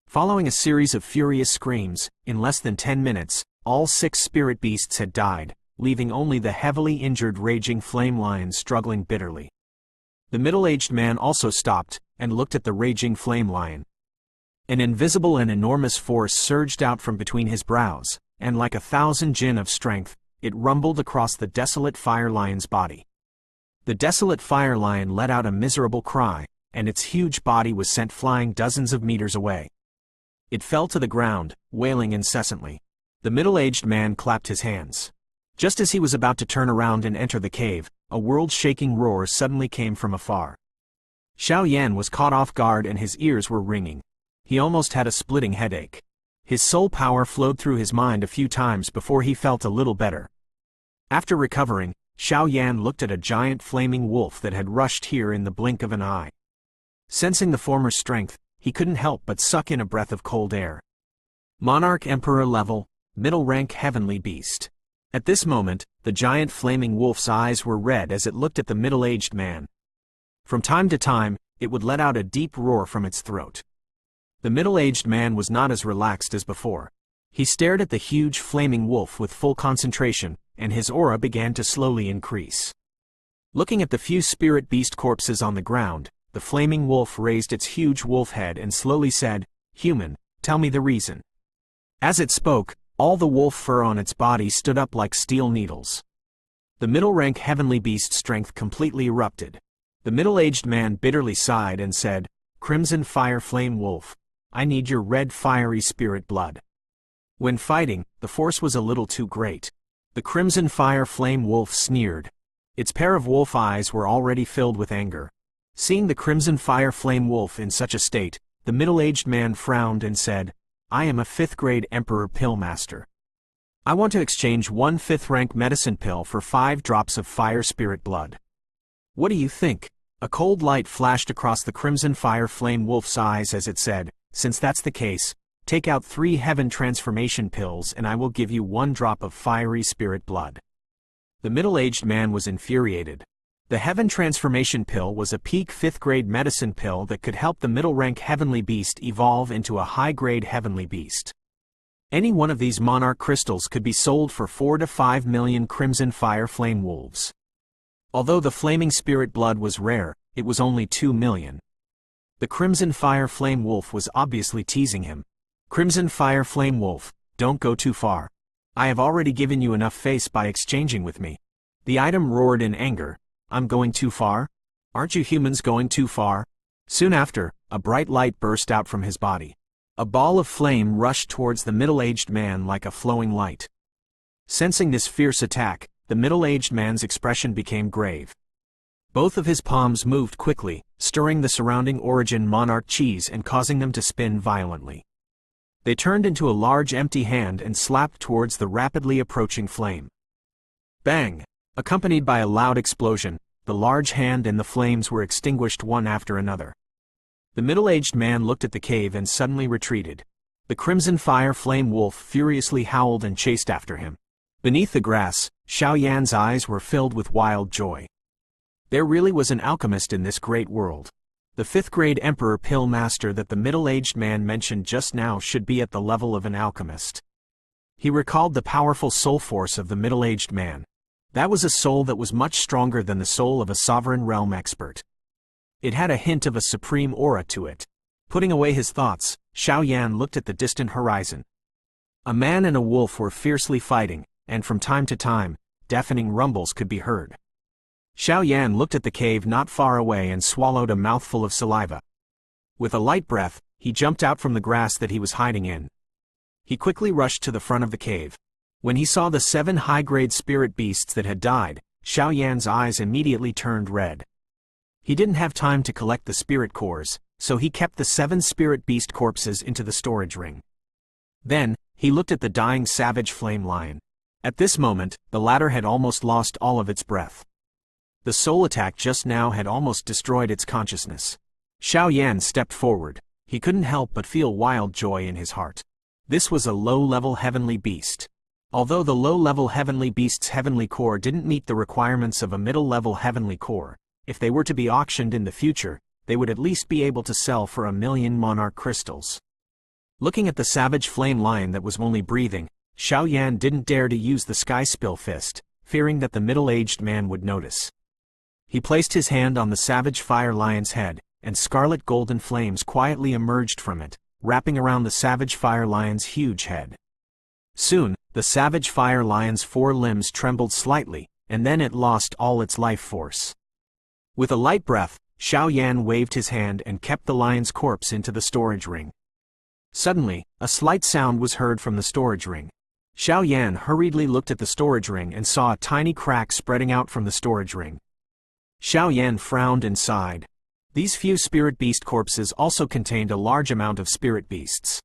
Following a series of furious screams, in less than 10 minutes, all 6 spirit beasts had died, leaving only the heavily injured raging flame lion struggling bitterly. The middle-aged man also stopped, and looked at the raging flame lion. An invisible and enormous force surged out from between his brows, and like 1,000 jin of strength, it rumbled across the desolate fire lion's body. The desolate fire lion let out a miserable cry, and its huge body was sent flying dozens of meters away. It fell to the ground, wailing incessantly. The middle-aged man clapped his hands. Just as he was about to turn around and enter the cave, a world-shaking roar suddenly came from afar. Xiao Yan was caught off guard and his ears were ringing. He almost had a splitting headache. His soul power flowed through his mind a few times before he felt a little better. After recovering, Xiao Yan looked at a giant flaming wolf that had rushed here in the blink of an eye. Sensing the former's strength, he couldn't help but suck in a breath of cold air. Monarch Emperor level, middle rank heavenly beast. At this moment, the giant flaming wolf's eyes were red as it looked at the middle-aged man. From time to time, it would let out a deep roar from its throat. The middle-aged man was not as relaxed as before. He stared at the huge flaming wolf with full concentration, and his aura began to slowly increase. Looking at the few spirit beast corpses on the ground, the flaming wolf raised its huge wolf head and slowly said, "Human, tell me the reason." As it spoke, all the wolf fur on its body stood up like steel needles. The middle-rank heavenly beast strength completely erupted. The middle-aged man bitterly sighed and said, "Crimson Fire Flame Wolf, I need your red fiery spirit blood." When fighting, the force was a little too great. The Crimson Fire Flame Wolf sneered. Its pair of wolf eyes were already filled with anger. Seeing the Crimson Fire Flame Wolf in such a state, the middle-aged man frowned and said, "I am a 5th-grade Emperor Pill Master. I want to exchange 1 5th-rank medicine pill for 5 drops of fire spirit blood. What do you think?" A cold light flashed across the Crimson Fire Flame Wolf's eyes as it said, "Since that's the case, take out 3 heaven transformation pills and I will give you 1 drop of fiery spirit blood." The middle-aged man was infuriated. The heaven transformation pill was a peak 5th-grade medicine pill that could help the middle-rank heavenly beast evolve into a high-grade heavenly beast. Any one of these monarch crystals could be sold for 4 to 5 million Crimson Fire Flame Wolves. Although the flaming spirit blood was rare, it was only 2 million. The Crimson Fire Flame Wolf was obviously teasing him. "Crimson Fire Flame Wolf, don't go too far. I have already given you enough face by exchanging with me." The item roared in anger, "I'm going too far? Aren't you humans going too far?" Soon after, a bright light burst out from his body. A ball of flame rushed towards the middle-aged man like a flowing light. Sensing this fierce attack, the middle-aged man's expression became grave. Both of his palms moved quickly, stirring the surrounding origin monarch cheese and causing them to spin violently. They turned into a large empty hand and slapped towards the rapidly approaching flame. Bang! Accompanied by a loud explosion, the large hand and the flames were extinguished one after another. The middle-aged man looked at the cave and suddenly retreated. The crimson fire flame wolf furiously howled and chased after him. Beneath the grass, Xiao Yan's eyes were filled with wild joy. There really was an alchemist in this great world. The 5th-grade Emperor Pill Master that the middle-aged man mentioned just now should be at the level of an alchemist. He recalled the powerful soul force of the middle-aged man. That was a soul that was much stronger than the soul of a sovereign realm expert. It had a hint of a supreme aura to it. Putting away his thoughts, Xiao Yan looked at the distant horizon. A man and a wolf were fiercely fighting, and from time to time, deafening rumbles could be heard. Xiao Yan looked at the cave not far away and swallowed a mouthful of saliva. With a light breath, he jumped out from the grass that he was hiding in. He quickly rushed to the front of the cave. When he saw the 7 high-grade spirit beasts that had died, Xiao Yan's eyes immediately turned red. He didn't have time to collect the spirit cores, so he kept the 7 spirit beast corpses into the storage ring. Then, he looked at the dying savage flame lion. At this moment, the latter had almost lost all of its breath. The soul attack just now had almost destroyed its consciousness. Xiao Yan stepped forward. He couldn't help but feel wild joy in his heart. This was a low-level heavenly beast. Although the low-level heavenly beast's heavenly core didn't meet the requirements of a middle-level heavenly core, if they were to be auctioned in the future, they would at least be able to sell for 1,000,000 monarch crystals. Looking at the savage flame lion that was only breathing, Xiao Yan didn't dare to use the sky spill fist, fearing that the middle-aged man would notice. He placed his hand on the savage fire lion's head, and scarlet golden flames quietly emerged from it, wrapping around the savage fire lion's huge head. Soon, the savage fire lion's 4 limbs trembled slightly, and then it lost all its life force. With a light breath, Xiao Yan waved his hand and kept the lion's corpse into the storage ring. Suddenly, a slight sound was heard from the storage ring. Xiao Yan hurriedly looked at the storage ring and saw a tiny crack spreading out from the storage ring. Xiao Yan frowned and sighed. These few spirit beast corpses also contained a large amount of spirit beasts.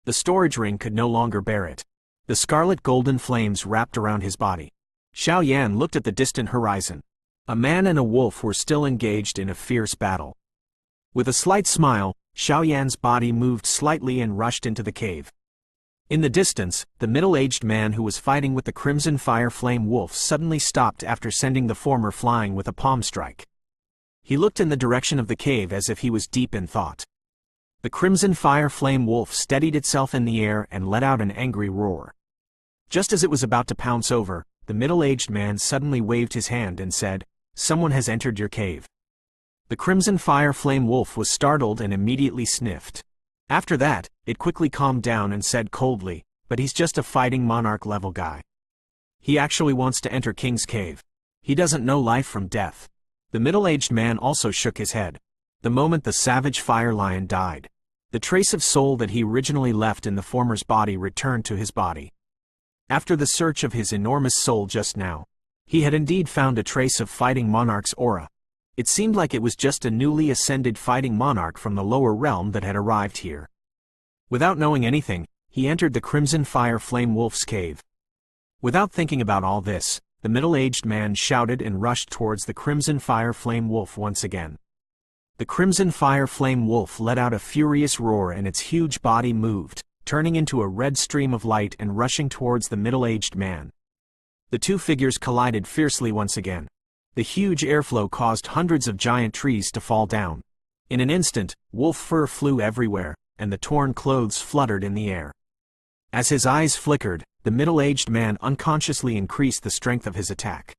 The storage ring could no longer bear it. The scarlet golden flames wrapped around his body. Xiao Yan looked at the distant horizon. A man and a wolf were still engaged in a fierce battle. With a slight smile, Xiao Yan's body moved slightly and rushed into the cave. In the distance, the middle-aged man who was fighting with the crimson fire flame wolf suddenly stopped after sending the former flying with a palm strike. He looked in the direction of the cave as if he was deep in thought. The crimson fire flame wolf steadied itself in the air and let out an angry roar. Just as it was about to pounce over, the middle-aged man suddenly waved his hand and said, "Someone has entered your cave." The crimson fire flame wolf was startled and immediately sniffed. After that, it quickly calmed down and said coldly, "But he's just a fighting monarch level guy. He actually wants to enter King's Cave. He doesn't know life from death." The middle-aged man also shook his head. The moment the savage fire lion died, the trace of soul that he originally left in the former's body returned to his body. After the search of his enormous soul just now, he had indeed found a trace of fighting monarch's aura. It seemed like it was just a newly ascended fighting monarch from the lower realm that had arrived here. Without knowing anything, he entered the crimson fire flame wolf's cave. Without thinking about all this, the middle-aged man shouted and rushed towards the crimson fire flame wolf once again. The crimson fire flame wolf let out a furious roar and its huge body moved, turning into a red stream of light and rushing towards the middle-aged man. The two figures collided fiercely once again. The huge airflow caused hundreds of giant trees to fall down. In an instant, wolf fur flew everywhere, and the torn clothes fluttered in the air. As his eyes flickered, the middle-aged man unconsciously increased the strength of his attack.